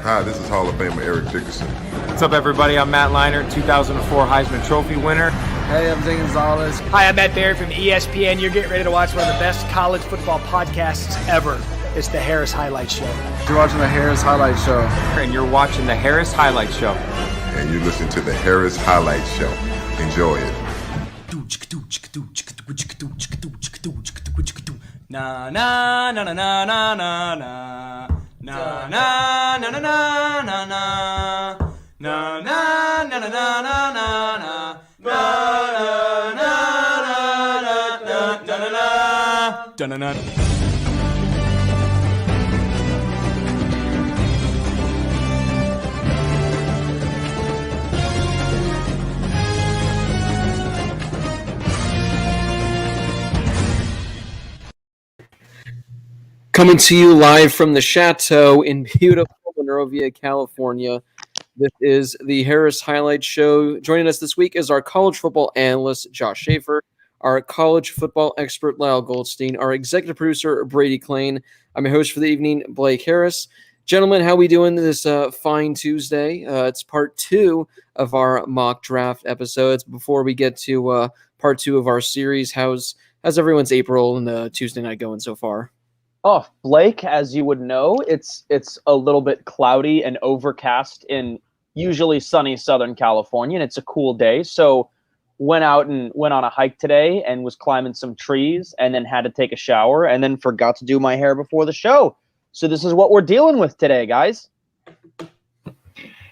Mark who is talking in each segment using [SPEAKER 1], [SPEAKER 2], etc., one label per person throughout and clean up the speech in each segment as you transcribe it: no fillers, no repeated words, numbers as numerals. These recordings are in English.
[SPEAKER 1] Hi, this is Hall of Famer Eric Dickerson.
[SPEAKER 2] What's up, everybody? I'm Matt Leinart, 2004 Heisman Trophy winner.
[SPEAKER 3] Hey, I'm Zane Gonzalez.
[SPEAKER 4] Hi, I'm Matt Barry from ESPN. You're getting ready to watch one of the best college football podcasts ever. It's the Harris Highlight Show.
[SPEAKER 3] You're watching the Harris Highlight Show.
[SPEAKER 2] And you're watching the Harris Highlight Show.
[SPEAKER 1] And you're listening to the Harris Highlight Show. Enjoy it.
[SPEAKER 4] Na na na na na na na na. Na na na na na na na. Na na na na na na na na. Na na na na na na.
[SPEAKER 5] Coming to you live from the Chateau in beautiful Monrovia, California. This is the Harris Highlight Show. Joining us this week is our college football analyst, Josh Schaefer, our college football expert, Lyle Goldstein, our executive producer, Brady Klein. I'm your host for the evening, Blake Harris. Gentlemen, how we doing this fine Tuesday? It's part 2 of our mock draft episodes. Before we get to part 2 of our series, how's everyone's April and Tuesday night going so far?
[SPEAKER 6] Oh, Blake, as you would know, it's a little bit cloudy and overcast in usually sunny Southern California, and it's a cool day. So went on a hike today and was climbing some trees and then had to take a shower and then forgot to do my hair before the show. So this is what we're dealing with today, guys.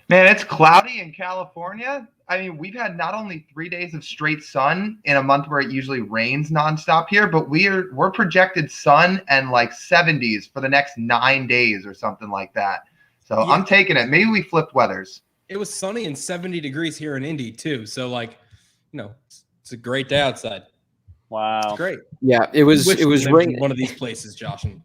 [SPEAKER 7] Man, it's cloudy in California. I mean, we've had not only 3 days of straight sun in a month where it usually rains nonstop here, but we're projected sun and like 70s for the next 9 days or something like that. So yeah. I'm taking it. Maybe we flipped weathers.
[SPEAKER 8] It was sunny and 70 degrees here in Indy too. So it's a great day outside.
[SPEAKER 6] Wow.
[SPEAKER 8] It's great.
[SPEAKER 5] Yeah, it was raining.
[SPEAKER 8] One of these places, Josh, and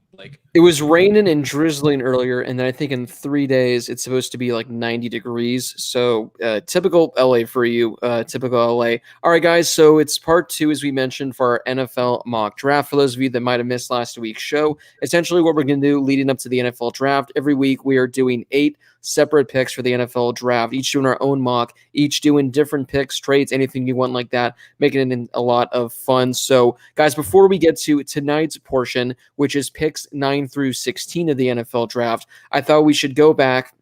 [SPEAKER 5] it was raining and drizzling earlier, and then I think in 3 days it's supposed to be like 90 degrees. So typical LA for you, typical LA. All right, guys. So it's part 2, as we mentioned, for our NFL mock draft. For those of you that might have missed last week's show, essentially what we're going to do leading up to the NFL draft, every week we are doing 8 separate picks for the NFL draft, each doing our own mock, each doing different picks, trades, anything you want like that, making it a lot of fun. So, guys, before we get to tonight's portion, which is picks 9 through 16 of the NFL draft, I thought we should go back.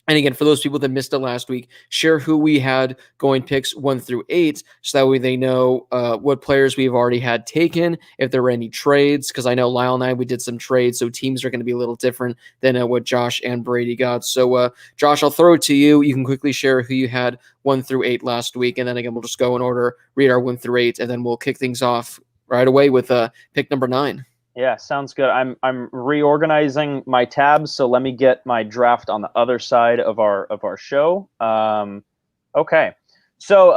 [SPEAKER 5] And again, for those people that missed it last week, share who we had going picks 1 through 8, so that way they know what players we've already had taken, if there were any trades, because I know Lyle and I, we did some trades, so teams are going to be a little different than what Josh and Brady got. So, Josh, I'll throw it to you. You can quickly share who you had 1 through 8 last week, and then again, we'll just go in order, read our 1 through 8, and then we'll kick things off right away with pick number 9.
[SPEAKER 6] Yeah, sounds good. I'm reorganizing my tabs, so let me get my draft on the other side of our show. Okay, so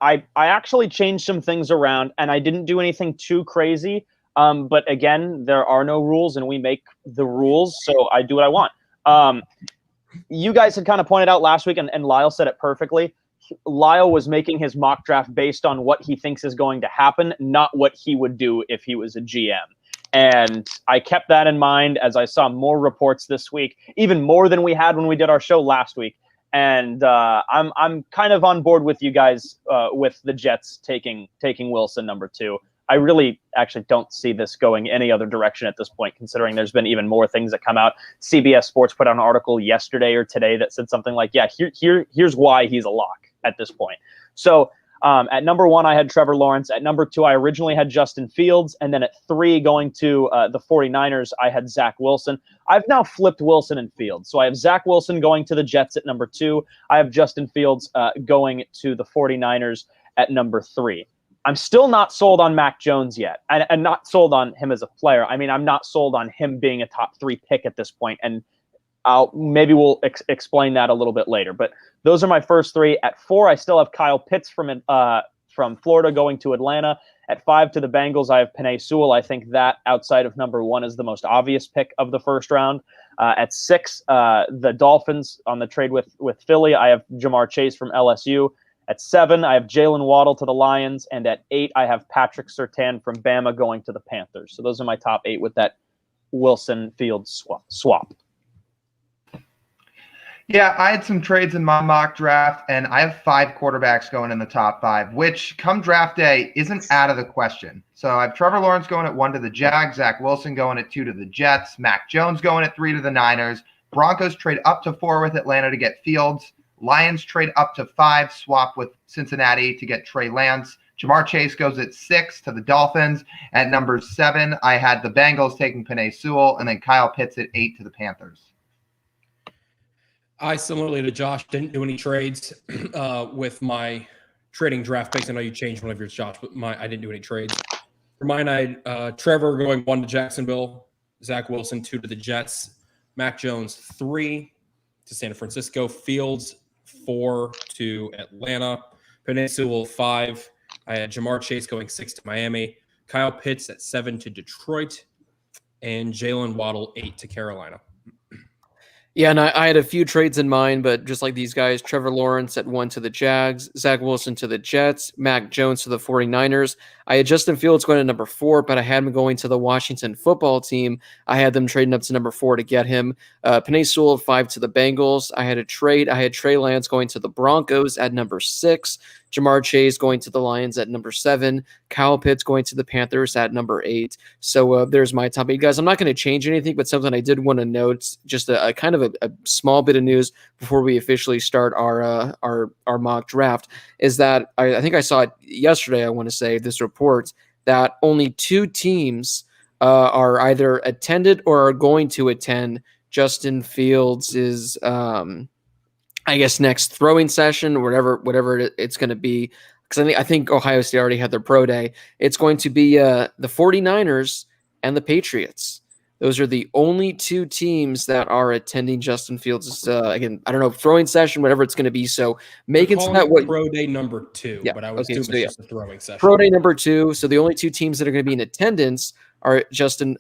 [SPEAKER 6] I actually changed some things around, and I didn't do anything too crazy. But again, there are no rules, and we make the rules, so I do what I want. You guys had kind of pointed out last week, and Lyle said it perfectly. Lyle was making his mock draft based on what he thinks is going to happen, not what he would do if he was a GM. And I kept that in mind as I saw more reports this week, even more than we had when we did our show last week. And I'm kind of on board with you guys with the Jets taking Wilson number 2. I really actually don't see this going any other direction at this point, considering there's been even more things that come out. CBS Sports put out an article yesterday or today that said something like, yeah, here's why he's a lock at this point. So at number 1, I had Trevor Lawrence. At number 2, I originally had Justin Fields. And then at 3, going to the 49ers, I had Zach Wilson. I've now flipped Wilson and Fields. So I have Zach Wilson going to the Jets at number 2. I have Justin Fields going to the 49ers at number 3. I'm still not sold on Mac Jones yet, and not sold on him as a player. I mean, I'm not sold on him being a top 3 pick at this point, and we'll explain that a little bit later. But those are my first 3. At 4, I still have Kyle Pitts from Florida going to Atlanta. At 5 to the Bengals, I have Penei Sewell. I think that outside of number 1 is the most obvious pick of the first round. At 6, the Dolphins on the trade with Philly. I have Jamar Chase from LSU. At 7, I have Jalen Waddle to the Lions. And at 8, I have Patrick Surtain from Bama going to the Panthers. So those are my top 8 with that Wilson-Fields swap.
[SPEAKER 7] Yeah, I had some trades in my mock draft, and I have 5 quarterbacks going in the top 5, which come draft day isn't out of the question. So I have Trevor Lawrence going at 1 to the Jags, Zach Wilson going at 2 to the Jets, Mac Jones going at 3 to the Niners, Broncos trade up to 4 with Atlanta to get Fields, Lions trade up to 5, swap with Cincinnati to get Trey Lance. Jamar Chase goes at 6 to the Dolphins. At number 7, I had the Bengals taking Penei Sewell, and then Kyle Pitts at 8 to the Panthers.
[SPEAKER 8] I, similarly to Josh, didn't do any trades with my trading draft picks. I know you changed one of yours, Josh, but I didn't do any trades. For mine, I had Trevor going 1 to Jacksonville, Zach Wilson 2 to the Jets, Mac Jones 3 to San Francisco, Fields 4 to Atlanta, Penei Sewell 5. I had Jamar Chase going 6 to Miami, Kyle Pitts at 7 to Detroit, and Jalen Waddle 8 to Carolina.
[SPEAKER 5] Yeah, and I had a few trades in mind, but just like these guys, Trevor Lawrence at 1 to the Jags, Zach Wilson to the Jets, Mac Jones to the 49ers. I had Justin Fields going to number 4, but I had him going to the Washington football team. I had them trading up to number 4 to get him. Penei Sewell at 5 to the Bengals. I had Trey Lance going to the Broncos at number 6. Jamar Chase going to the Lions at number 7. Kyle Pitts going to the Panthers at number 8. So there's my top 8. Guys, I'm not going to change anything, but something I did want to note, just a kind of a small bit of news before we officially start our mock draft, is that I think I saw it yesterday, I want to say, this report that only 2 teams are either attended or are going to attend Justin Fields' I guess next throwing session, or whatever it's going to be, because I think Ohio State already had their pro day. It's going to be the 49ers and the Patriots. Those are the only 2 teams that are attending Justin Fields' again, I don't know, throwing session, whatever it's going to be. So making that what
[SPEAKER 8] pro day number 2,
[SPEAKER 5] yeah,
[SPEAKER 8] but I was
[SPEAKER 5] okay,
[SPEAKER 8] just a throwing session.
[SPEAKER 5] Pro day number 2. So the only 2 teams that are going to be in attendance are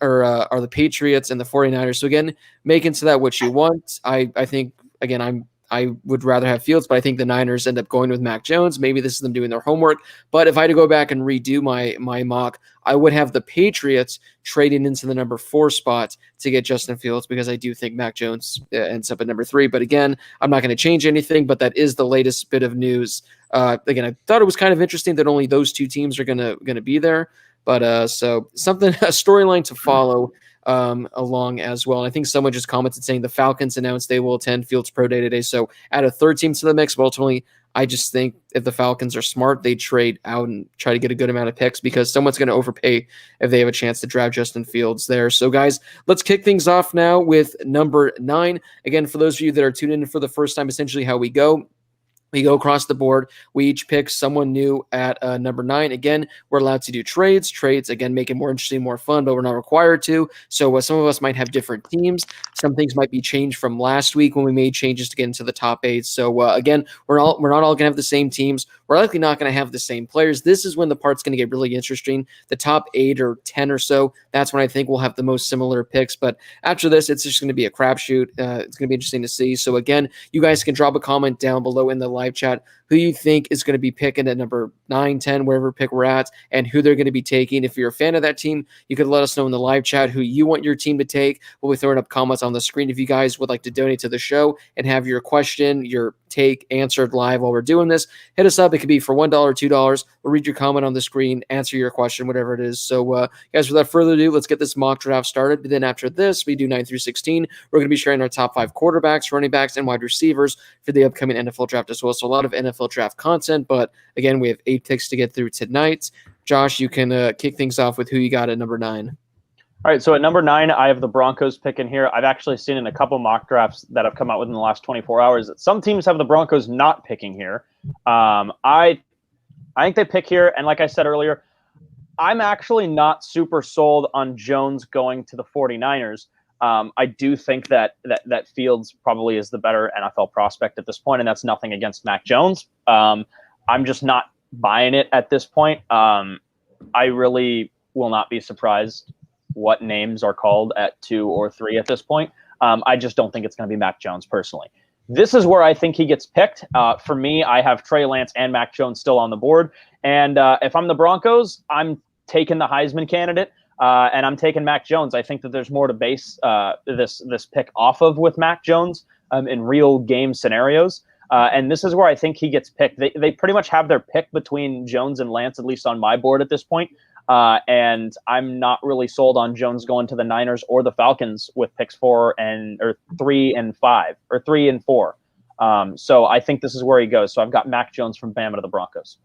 [SPEAKER 5] are the Patriots and the 49ers. So again, make into that what you want. I think again, I would rather have Fields, but I think the Niners end up going with Mac Jones. Maybe this is them doing their homework. But if I had to go back and redo my mock, I would have the Patriots trading into the number 4 spot to get Justin Fields, because I do think Mac Jones ends up at number 3. But again, I'm not going to change anything, but that is the latest bit of news. Again, I thought it was kind of interesting that only those 2 teams are going to be there. But so something, a storyline to follow along as well. And I think someone just commented saying the Falcons announced they will attend Fields Pro Day today. So add a 3rd team to the mix. But ultimately, I just think if the Falcons are smart, they trade out and try to get a good amount of picks, because someone's going to overpay if they have a chance to draft Justin Fields there. So guys, let's kick things off now with number 9. Again, for those of you that are tuned in for the first time, essentially how we go. We go across the board. We each pick someone new at number 9. Again, we're allowed to do trades. Trades, again, make it more interesting, more fun, but we're not required to. So some of us might have different teams. Some things might be changed from last week when we made changes to get into the top 8. So again, we're not all going to have the same teams. We're likely not going to have the same players. This is when the part's going to get really interesting. The top 8 or 10 or so, that's when I think we'll have the most similar picks. But after this, it's just going to be a crapshoot. It's going to be interesting to see. So again, you guys can drop a comment down below in the live chat. who you think is going to be picking at number 9, 10, wherever pick we're at, and who they're going to be taking. If you're a fan of that team, you could let us know in the live chat who you want your team to take. We'll be throwing up comments on the screen if you guys would like to donate to the show and have your question, your take answered live while we're doing this. Hit us up. It could be for $1 or $2. We'll read your comment on the screen, answer your question, whatever it is. So, guys, without further ado, let's get this mock draft started. But then after this, we do 9 through 16. We're going to be sharing our top 5 quarterbacks, running backs, and wide receivers for the upcoming NFL draft as well. So a lot of NFL draft content. But again, we have 8 picks to get through tonight. Josh, you can kick things off with who you got at number 9.
[SPEAKER 6] All right, so at number 9, I have the Broncos pick in here. I've actually seen in a couple mock drafts that have come out within the last 24 hours that some teams have the Broncos not picking here. I think they pick here, and like I said earlier, I'm actually not super sold on Jones going to the 49ers. I do think that Fields probably is the better NFL prospect at this point, and that's nothing against Mac Jones. I'm just not buying it at this point. I really will not be surprised what names are called at 2 or 3 at this point. I just don't think it's going to be Mac Jones personally. This is where I think he gets picked. For me, I have Trey Lance and Mac Jones still on the board. And if I'm the Broncos, I'm taking the Heisman candidate, and I'm taking Mac Jones. I think that there's more to base this pick off of with Mac Jones in real game scenarios. And this is where I think he gets picked. They pretty much have their pick between Jones and Lance, at least on my board at this point. And I'm not really sold on Jones going to the Niners or the Falcons with picks 3 and 5 or 3 and 4. So I think this is where he goes. So I've got Mac Jones from Bama to the Broncos.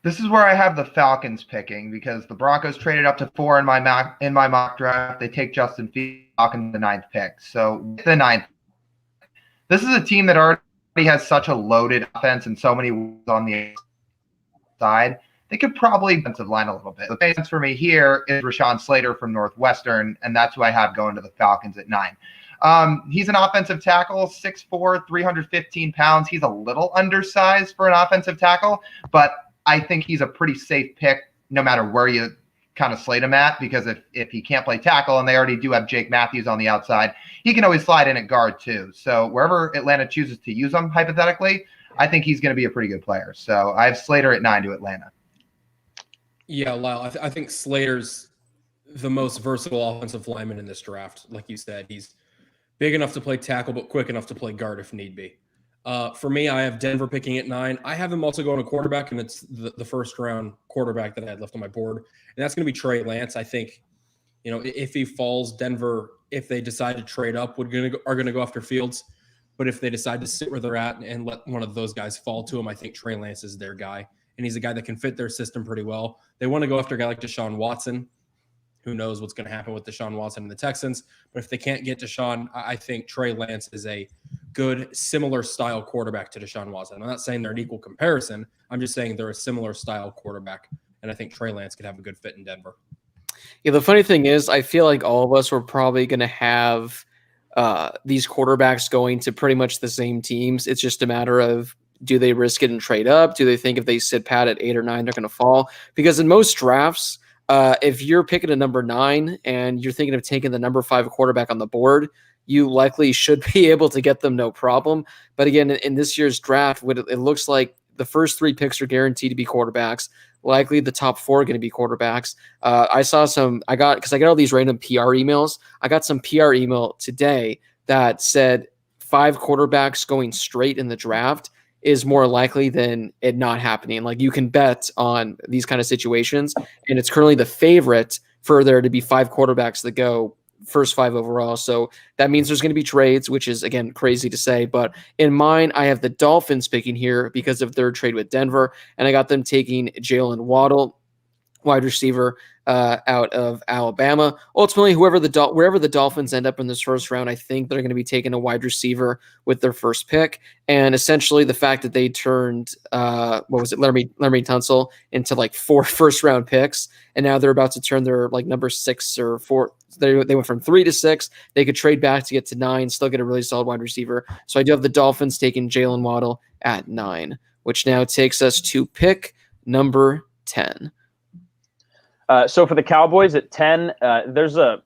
[SPEAKER 7] This is where I have the Falcons picking because the Broncos traded up to 4 in my mock draft. They take Justin Fields in the 9th pick. So with the 9th, this is a team that already has such a loaded offense and so many on the side. They could probably defensive line a little bit. The base for me here is Rashawn Slater from Northwestern, and that's who I have going to the Falcons at 9. He's an offensive tackle, 6'4", 315 pounds. He's a little undersized for an offensive tackle, but I think he's a pretty safe pick no matter where you kind of slate him at, because if he can't play tackle, and they already do have Jake Matthews on the outside, he can always slide in at guard too. So wherever Atlanta chooses to use him, hypothetically, I think he's going to be a pretty good player. So I have Slater at 9 to Atlanta.
[SPEAKER 8] Yeah, Lyle, I think Slater's the most versatile offensive lineman in this draft. Like you said, he's big enough to play tackle, but quick enough to play guard if need be. For me, I have Denver picking at 9. I have him also going to quarterback, and it's the first-round quarterback that I had left on my board, and that's going to be Trey Lance. I think, if he falls, Denver, if they decide to trade up, are going to go after Fields. But if they decide to sit where they're at and let one of those guys fall to him, I think Trey Lance is their guy. And he's a guy that can fit their system pretty well. They want to go after a guy like Deshaun Watson. Who knows what's going to happen with Deshaun Watson and the Texans. But if they can't get Deshaun, I think Trey Lance is a good, similar style quarterback to Deshaun Watson. I'm not saying they're an equal comparison. I'm just saying they're a similar style quarterback. And I think Trey Lance could have a good fit in Denver.
[SPEAKER 5] Yeah, the funny thing is, I feel like all of us were probably going to have these quarterbacks going to pretty much the same teams. It's just a matter of, do they risk it and trade up? Do they think if they sit pat at 8 or 9, they're going to fall? Because in most drafts, if you're picking a number 9 and you're thinking of taking the number 5 quarterback on the board, you likely should be able to get them no problem. But again, in this year's draft, it looks like the first 3 picks are guaranteed to be quarterbacks. Likely the top 4 are going to be quarterbacks. I got all these random PR emails. I got some PR email today that said 5 quarterbacks going straight in the draft is more likely than it not happening. Like, you can bet on these kind of situations, and it's currently the favorite for there to be 5 quarterbacks that go first 5 overall. So that means there's going to be trades, which is, again, crazy to say. But in mine, I have the Dolphins picking here because of their trade with Denver, and I got them taking Jalen Waddle, wide receiver out of Alabama. Ultimately, wherever the Dolphins end up in this first round, I think they're going to be taking a wide receiver with their first pick. And essentially, the fact that they turned Laremy Tunsil into like 4 first-round picks, and now they're about to turn their like number 6 or 4. They went from 3 to 6. They could trade back to get to 9, still get a really solid wide receiver. So I do have the Dolphins taking Jalen Waddle at 9, which now takes us to pick number 10.
[SPEAKER 6] So for the Cowboys at 10, there's a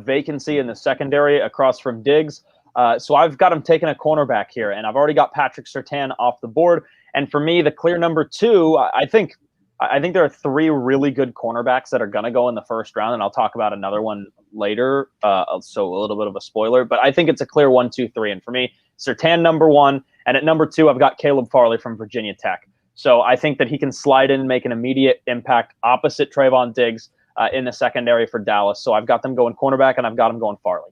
[SPEAKER 6] vacancy in the secondary across from Diggs. So I've got him taking a cornerback here, and I've already got Patrick Surtain off the board. And for me, the clear number 2, I think there are 3 really good cornerbacks that are going to go in the first round, and I'll talk about another one later. So a little bit of a spoiler, but I think it's a clear 1, 2, 3. And for me, Surtain number 1, and at number 2, I've got Caleb Farley from Virginia Tech. So I think that he can slide in and make an immediate impact opposite Trayvon Diggs in the secondary for Dallas. So I've got them going cornerback, and I've got them going Farley.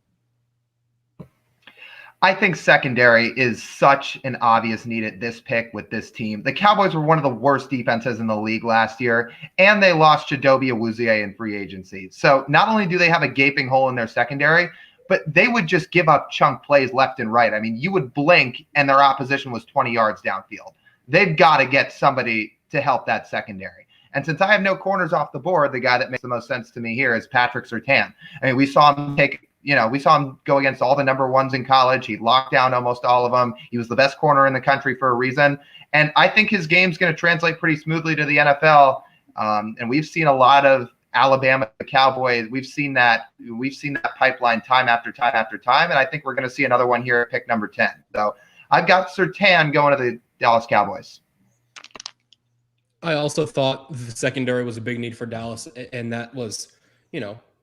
[SPEAKER 7] I think secondary is such an obvious need at this pick with this team. The Cowboys were one of the worst defenses in the league last year, and they lost Chidobe Awuzie in free agency. So not only do they have a gaping hole in their secondary, but they would just give up chunk plays left and right. I mean, you would blink and their opposition was 20 yards downfield. They've got to get somebody to help that secondary. And since I have no corners off the board, the guy that makes the most sense to me here is Patrick Surtain. I mean, we saw him go against all the number 1s in college. He locked down almost all of them. He was the best corner in the country for a reason. And I think his game's going to translate pretty smoothly to the NFL. And we've seen a lot of Alabama, the Cowboys. We've seen that pipeline time after time after time. And I think we're going to see another one here at pick number 10. So I've got Surtain going to the Dallas Cowboys.
[SPEAKER 8] I also thought the secondary was a big need for Dallas, and that was,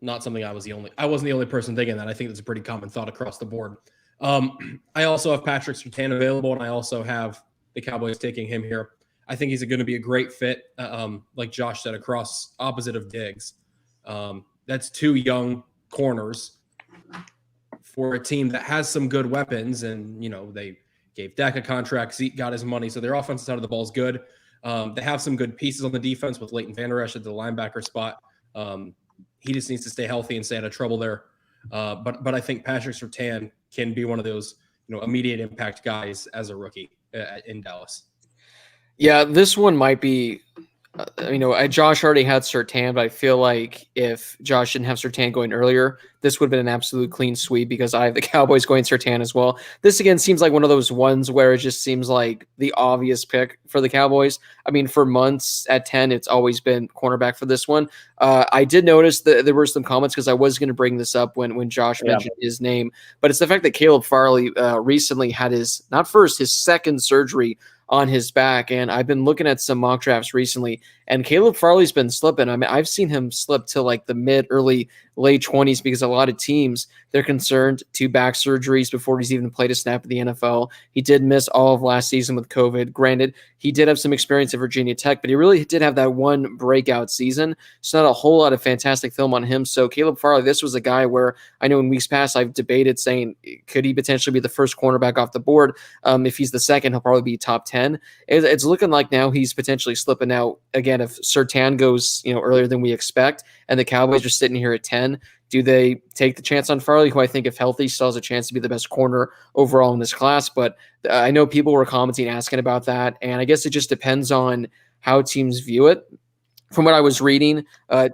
[SPEAKER 8] not something I wasn't the only person thinking that. I think that's a pretty common thought across the board. I also have Patrick Surtain available, and I also have the Cowboys taking him here. I think he's going to be a great fit, like Josh said, across opposite of Diggs. That's 2 young corners for a team that has some good weapons, and they gave Dak a contract, Zeke got his money, so their offensive side of the ball is good. They have some good pieces on the defense with Leighton Vander Esch at the linebacker spot. He just needs to stay healthy and stay out of trouble there. But I think Patrick Surtain can be one of those immediate impact guys as a rookie in Dallas.
[SPEAKER 5] Yeah, this one might be. Josh already had Surtain, but I feel like if Josh didn't have Surtain going earlier, this would have been an absolute clean sweep because I have the Cowboys going Surtain as well. This, again, seems like one of those ones where it just seems like the obvious pick for the Cowboys. I mean, for months at 10, it's always been cornerback for this one. I did notice that there were some comments because I was going to bring this up when Josh mentioned his name, but it's the fact that Caleb Farley recently had his second surgery on his back. And I've been looking at some mock drafts recently, and Caleb Farley's been slipping. I mean, I've seen him slip to like the late 20s because a lot of teams, they're concerned 2 back surgeries before he's even played a snap in the NFL. He did miss all of last season with COVID. Granted, he did have some experience at Virginia Tech, but he really did have that one breakout season. So not a whole lot of fantastic film on him. So Caleb Farley, this was a guy where I know in weeks past I've debated saying, could he potentially be the first cornerback off the board? If he's the second, he'll probably be top 10. It's looking like now he's potentially slipping out. Again, if Surtain goes earlier than we expect and the Cowboys are sitting here at 10, do they take the chance on Farley, who I think if healthy still has a chance to be the best corner overall in this class? But I know people were commenting, asking about that, and I guess it just depends on how teams view it. From what I was reading,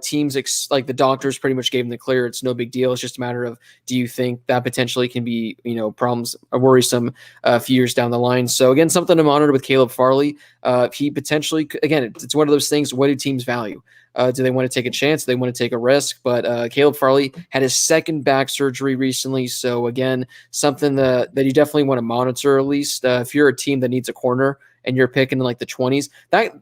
[SPEAKER 5] teams like the doctors pretty much gave him the clear. It's no big deal. It's just a matter of, do you think that potentially can be, problems worrisome a few years down the line? So again, something to monitor with Caleb Farley. He potentially, again, it's one of those things. What do teams value? Do they want to take a chance? Do they want to take a risk? But Caleb Farley had his second back surgery recently. So again, something that you definitely want to monitor, at least if you're a team that needs a corner and you're picking in like the 20s, that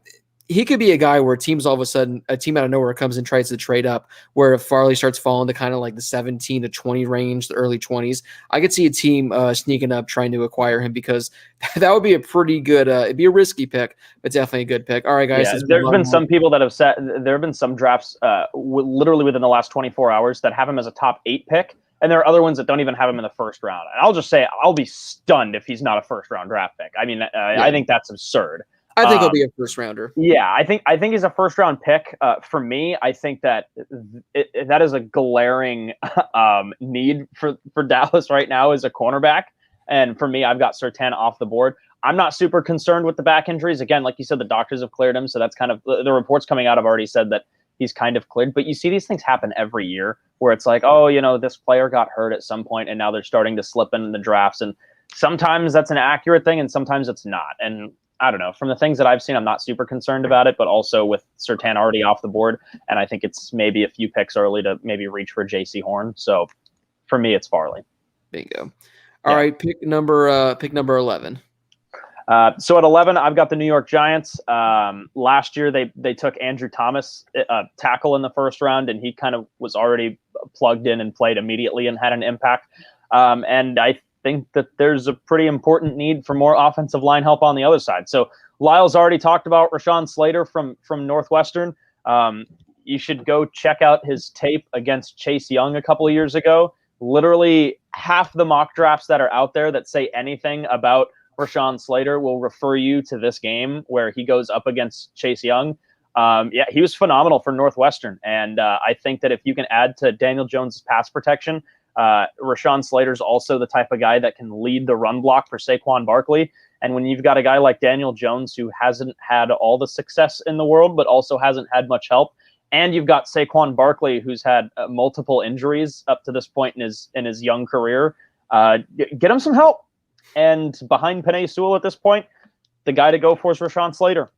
[SPEAKER 5] he could be a guy where teams all of a sudden, a team out of nowhere comes and tries to trade up, where if Farley starts falling to kind of like the 17 to 20 range, the early 20s, I could see a team sneaking up trying to acquire him, because that would be a pretty good, it'd be a risky pick, but definitely a good pick. All right, guys.
[SPEAKER 6] Yeah, there's been some people that have said, there have been some drafts literally within the last 24 hours that have him as a top 8 pick. And there are other ones that don't even have him in the first round. And I'll just say, I'll be stunned if he's not a first round draft pick. I mean, I think that's absurd.
[SPEAKER 5] I think he'll be a first rounder.
[SPEAKER 6] Yeah, I think he's a first round pick. For me, I think that that is a glaring need for Dallas right now as a cornerback. And for me, I've got Surtain off the board. I'm not super concerned with the back injuries. Again, like you said, the doctors have cleared him. So that's kind of the reports coming out have already said that he's kind of cleared. But you see these things happen every year where it's like, oh, this player got hurt at some point and now they're starting to slip in the drafts. And sometimes that's an accurate thing and sometimes it's not. And I don't know. From the things that I've seen, I'm not super concerned about it, but also with Surtain already off the board, and I think it's maybe a few picks early to maybe reach for J.C. Horn. So for me, it's Farley.
[SPEAKER 5] Bingo. All right, pick number 11.
[SPEAKER 6] So at 11, I've got the New York Giants. Last year, they took Andrew Thomas, tackle in the first round, and he kind of was already plugged in and played immediately and had an impact. And I think that there's a pretty important need for more offensive line help on the other side. So Lyle's already talked about Rashawn Slater from Northwestern. You should go check out his tape against Chase Young a couple of years ago. Literally half the mock drafts that are out there that say anything about Rashawn Slater will refer you to this game where he goes up against Chase Young. He was phenomenal for Northwestern. And I think that if you can add to Daniel Jones' pass protection, Rashawn Slater's also the type of guy that can lead the run block for Saquon Barkley. And when you've got a guy like Daniel Jones who hasn't had all the success in the world, but also hasn't had much help, and you've got Saquon Barkley who's had multiple injuries up to this point in his young career, get him some help. And behind Penei Sewell at this point, the guy to go for is Rashawn Slater.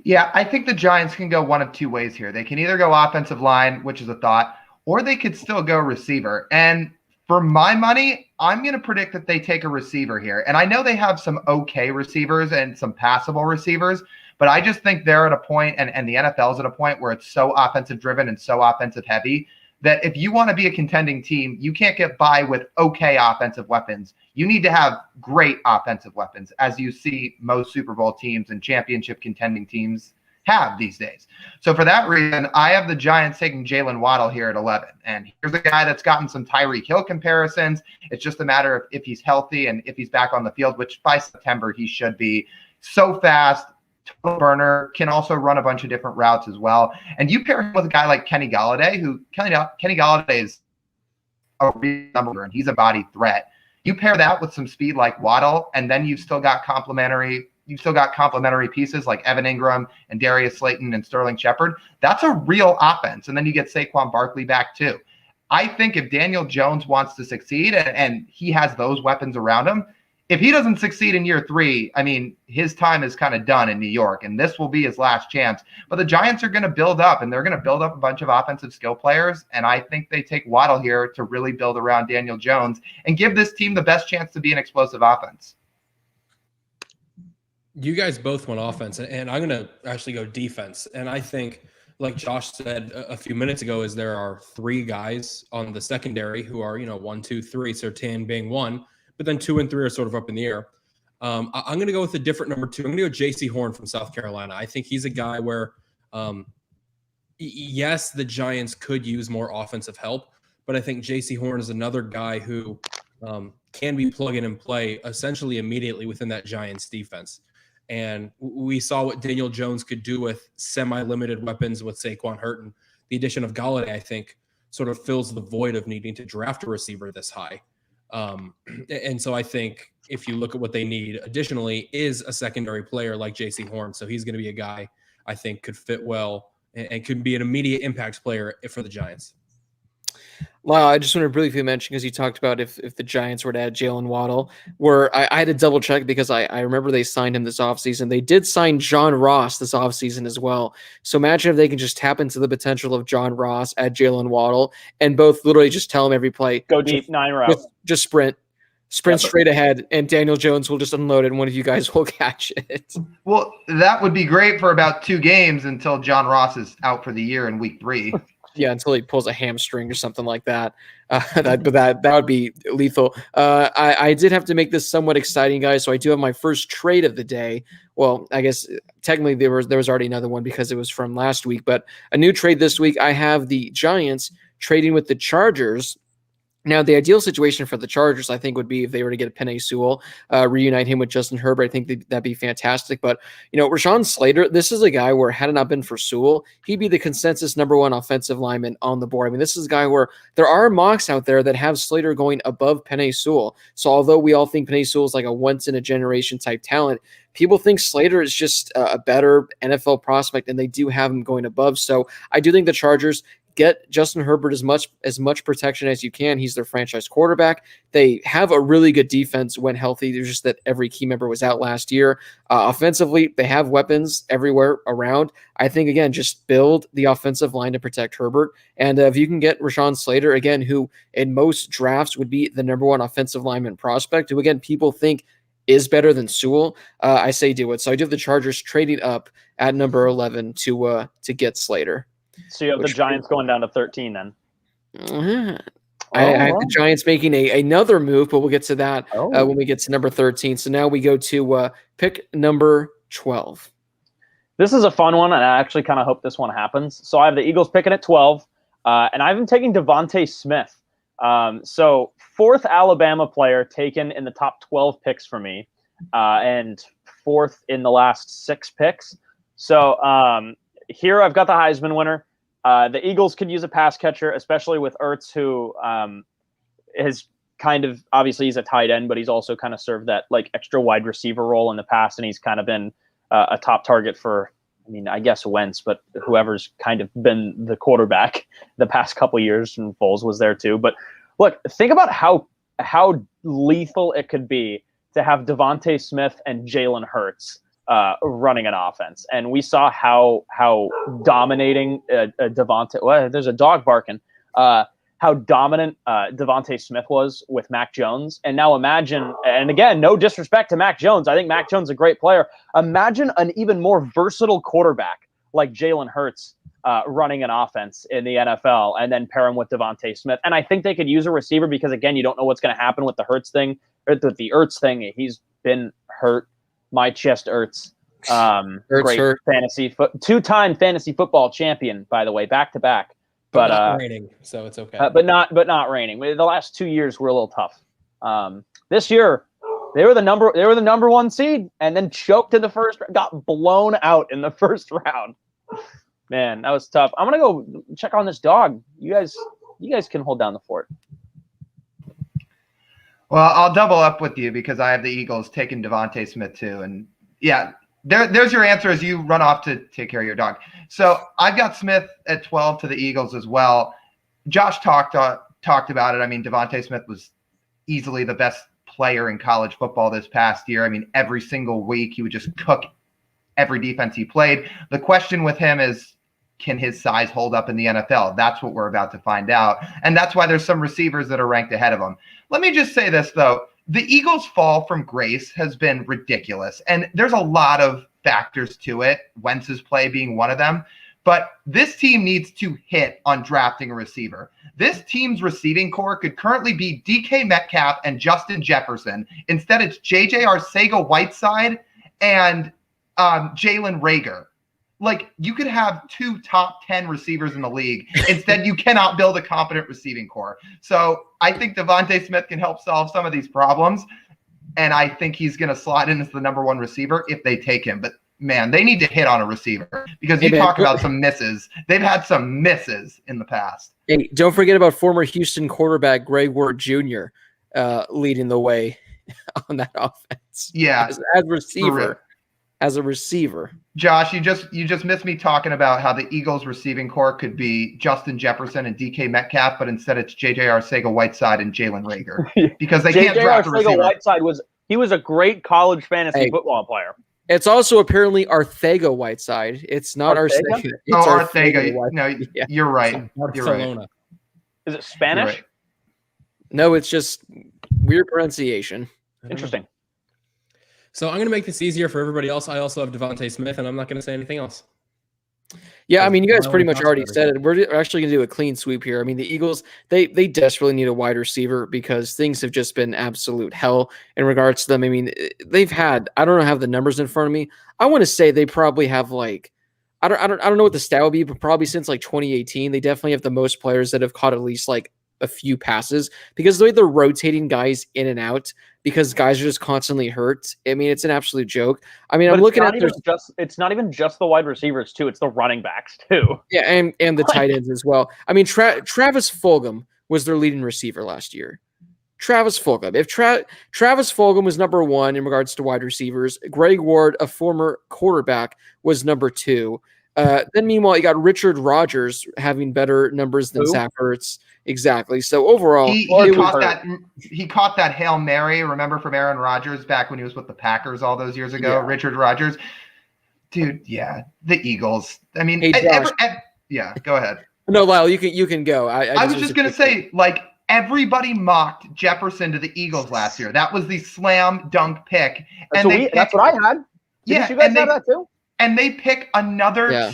[SPEAKER 7] Yeah, I think the Giants can go one of two ways here. They can either go offensive line, which is a thought, or they could still go receiver. And for my money, I'm going to predict that they take a receiver here. And I know they have some okay receivers and some passable receivers, but I just think they're at a point, and the NFL's at a point where it's so offensive driven and so offensive heavy that if you want to be a contending team, you can't get by with okay offensive weapons. You need to have great offensive weapons, as you see most Super Bowl teams and championship contending teams have these days. So for that reason, I have the Giants taking Jalen Waddle here at 11. And here's a guy that's gotten some Tyreek Hill comparisons. It's just a matter of if he's healthy and if he's back on the field, which by September he should be. So fast, total burner, can also run a bunch of different routes as well. And you pair him with a guy like Kenny Golladay, who Kenny Golladay is a real number, and he's a body threat. You pair that with some speed like Waddle, and then you've still got complementary pieces like Evan Ingram and Darius Slayton and Sterling Shepard. That's a real offense. And then you get Saquon Barkley back too. I think if Daniel Jones wants to succeed and he has those weapons around him, if he doesn't succeed in year 3, I mean, his time is kind of done in New York, and this will be his last chance. But the Giants are going to build up, and they're going to build up a bunch of offensive skill players, and I think they take Waddle here to really build around Daniel Jones and give this team the best chance to be an explosive offense.
[SPEAKER 8] You guys both went offense, and I'm going to actually go defense. And I think, like Josh said a few minutes ago, is there are 3 guys on the secondary who are, 1, 2, 3, Surtain being one, but then 2 and 3 are sort of up in the air. I'm going to go with a different number 2. I'm going to go J.C. Horn from South Carolina. I think he's a guy where, yes, the Giants could use more offensive help, but I think J.C. Horn is another guy who can be plug in and play essentially immediately within that Giants defense. And we saw what Daniel Jones could do with semi-limited weapons with Saquon Hurton. The addition of Golladay, I think, sort of fills the void of needing to draft a receiver this high. And so I think if you look at what they need additionally is a secondary player like J.C. Horn. So he's going to be a guy I think could fit well and could be an immediate impact player for the Giants.
[SPEAKER 5] Wow, I just want to briefly mention, because you talked about if the Giants were to add Jalen Waddle, where I had to double check because I remember they signed him this offseason. They did sign John Ross this offseason as well. So imagine if they can just tap into the potential of John Ross, add Jalen Waddle, and both literally just tell him every play.
[SPEAKER 6] Go deep, 9 routes.
[SPEAKER 5] Just sprint straight ahead, and Daniel Jones will just unload it, and one of you guys will catch it. Well,
[SPEAKER 7] that would be great for about 2 games until John Ross is out for the year in week 3.
[SPEAKER 5] Yeah, until he pulls a hamstring or something like that. That would be lethal. I did have to make this somewhat exciting, guys. So I do have my first trade of the day. Well, I guess technically there was already another one because it was from last week, but a new trade this week. I have the Giants trading with the Chargers. Now, the ideal situation for the Chargers, I think, would be if they were to get Penei Sewell, reunite him with Justin Herbert. I think that'd be fantastic. But, Rashawn Slater, this is a guy where, had it not been for Sewell, he'd be the consensus number 1 offensive lineman on the board. I mean, this is a guy where there are mocks out there that have Slater going above Penei Sewell. So although we all think Penei Sewell is like a once-in-a-generation type talent, people think Slater is just a better NFL prospect, and they do have him going above. So I do think the Chargers get Justin Herbert as much protection as you can. He's their franchise quarterback. They have a really good defense when healthy. There's just that every key member was out last year. Offensively, they have weapons everywhere around. I think, again, just build the offensive line to protect Herbert. And if you can get Rashawn Slater, again, who in most drafts would be the number one offensive lineman prospect, who, again, people think is better than Sewell, I say do it. So I do have the Chargers trading up at number 11 to get Slater.
[SPEAKER 6] So you have the Giants going down to 13 then.
[SPEAKER 5] I have the Giants making another move, but we'll get to that when we get to number 13. So now we go to pick number 12.
[SPEAKER 6] This is a fun one, and I actually kind of hope this one happens. So I have the Eagles picking at 12, and I've been taking Devontae Smith. So fourth Alabama player taken in the top 12 picks for me, and fourth in the last 6 picks. So here I've got the Heisman winner. The Eagles could use a pass catcher, especially with Ertz, who has kind of, obviously he's a tight end, but he's also kind of served that like extra wide receiver role in the past, and he's kind of been a top target for, I mean, I guess Wentz, but whoever's kind of been the quarterback the past couple of years, and Foles was there too. But look, think about how lethal it could be to have Devontae Smith and Jalen Hurts running an offense, and we saw how dominating Devontae. Well, there's a dog barking. How dominant Devontae Smith was with Mac Jones, and now imagine. And again, no disrespect to Mac Jones, I think Mac Jones is a great player. Imagine an even more versatile quarterback like Jalen Hurts running an offense in the NFL, and then pair him with Devontae Smith. And I think they could use a receiver because, again, you don't know what's going to happen with the Hurts thing or the Ertz thing. He's been hurt. My chest Ertz. Great hurt. Two-time fantasy football champion, by the way, back to back.
[SPEAKER 8] But not raining, so it's okay.
[SPEAKER 6] But not raining. The last 2 years were a little tough. This year, they were the number 1 seed, and then choked in the first. Got blown out in the first round. Man, that was tough. I'm gonna go check on this dog. You guys can hold down the fort.
[SPEAKER 7] Well, I'll double up with you because I have the Eagles taking Devontae Smith too. And yeah, there's your answer as you run off to take care of your dog. So I've got Smith at 12 to the Eagles as well. Josh talked about it. I mean, Devontae Smith was easily the best player in college football this past year. I mean, every single week he would just cook every defense he played. The question with him is, can his size hold up in the NFL? That's what we're about to find out. And that's why there's some receivers that are ranked ahead of him. Let me just say this, though. The Eagles' fall from grace has been ridiculous. And there's a lot of factors to it, Wentz's play being one of them. But this team needs to hit on drafting a receiver. This team's receiving core could currently be DK Metcalf and Justin Jefferson. Instead, it's JJ Arcega-Whiteside and Jalen Reagor. Like, you could have 2 top 10 receivers in the league. Instead, you cannot build a competent receiving core. So I think Devontae Smith can help solve some of these problems. And I think he's going to slide in as the number 1 receiver if they take him. But, man, they need to hit on a receiver. Because you talk about some misses. They've had some misses in the past.
[SPEAKER 5] Hey, don't forget about former Houston quarterback Greg Ward Jr. Leading the way on that offense.
[SPEAKER 7] Yeah.
[SPEAKER 5] As a receiver.
[SPEAKER 7] Josh, you just missed me talking about how the Eagles receiving core could be Justin Jefferson and DK Metcalf, but instead it's JJ Arcega-Whiteside and Jalen Reagor because they can't draft a receiver.
[SPEAKER 6] Arcega-Whiteside was a great college fantasy football player.
[SPEAKER 5] It's also apparently Arcega-Whiteside. It's not Arcega. It's
[SPEAKER 7] Arcega. No, yeah. You're right. You're right.
[SPEAKER 6] Is it Spanish?
[SPEAKER 7] Right.
[SPEAKER 5] No, it's just weird pronunciation.
[SPEAKER 6] Interesting.
[SPEAKER 8] So I'm going to make this easier for everybody else. I also have Devontae Smith, and I'm not going to say anything else.
[SPEAKER 5] Yeah, I mean, you guys pretty much already said it. We're actually going to do a clean sweep here. I mean, the Eagles, they desperately need a wide receiver because things have just been absolute hell in regards to them. I mean, they've had, I don't have the numbers in front of me. I want to say they probably have like, I don't know what the stat would be, but probably since like 2018, they definitely have the most players that have caught at least like a few passes because the way they're rotating guys in and out because guys are just constantly hurt. I mean, it's an absolute joke. I mean, I'm looking at
[SPEAKER 6] it's not even just the wide receivers too. It's the running backs too.
[SPEAKER 5] Yeah. And the tight ends as well. I mean, Travis Fulgham was their leading receiver last year. Travis Fulgham. If Travis Fulgham was number 1 in regards to wide receivers, Greg Ward, a former quarterback, was number 2. Then meanwhile, you got Richard Rodgers having better numbers than
[SPEAKER 6] Who?
[SPEAKER 5] Zach Ertz. Exactly. So overall,
[SPEAKER 7] He
[SPEAKER 6] Or
[SPEAKER 7] caught
[SPEAKER 6] hurt.
[SPEAKER 7] that. He caught that Hail Mary. Remember from Aaron Rodgers back when he was with the Packers all those years ago.
[SPEAKER 5] Yeah.
[SPEAKER 7] Richard Rodgers, dude. Yeah, the Eagles. I mean,
[SPEAKER 5] Hey, Josh.
[SPEAKER 7] yeah. Go ahead.
[SPEAKER 5] no, Lyle, you can go.
[SPEAKER 7] I was just gonna say, like, everybody mocked Jefferson to the Eagles last year. That was the slam dunk pick,
[SPEAKER 6] That's what I had.
[SPEAKER 7] Yeah,
[SPEAKER 6] Didn't you guys
[SPEAKER 7] and
[SPEAKER 6] have that too?
[SPEAKER 7] and they pick another
[SPEAKER 5] Yeah.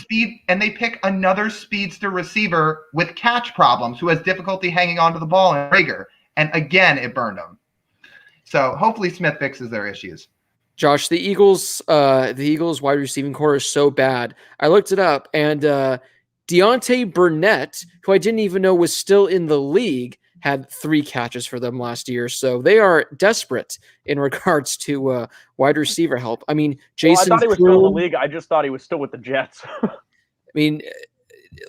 [SPEAKER 7] speedster receiver with catch problems who has difficulty hanging onto the ball in Rager. And again, it burned him. So hopefully Smith fixes their issues.
[SPEAKER 5] Josh, the Eagles wide receiving core is so bad. I looked it up, and Deontay Burnett, who I didn't even know was still in the league, had 3 catches for them last year. So they are desperate in regards to wide receiver help. I mean, Jason
[SPEAKER 6] I thought he was still in the
[SPEAKER 5] Kroon-
[SPEAKER 6] league. I just thought he was still with the Jets.
[SPEAKER 5] I mean,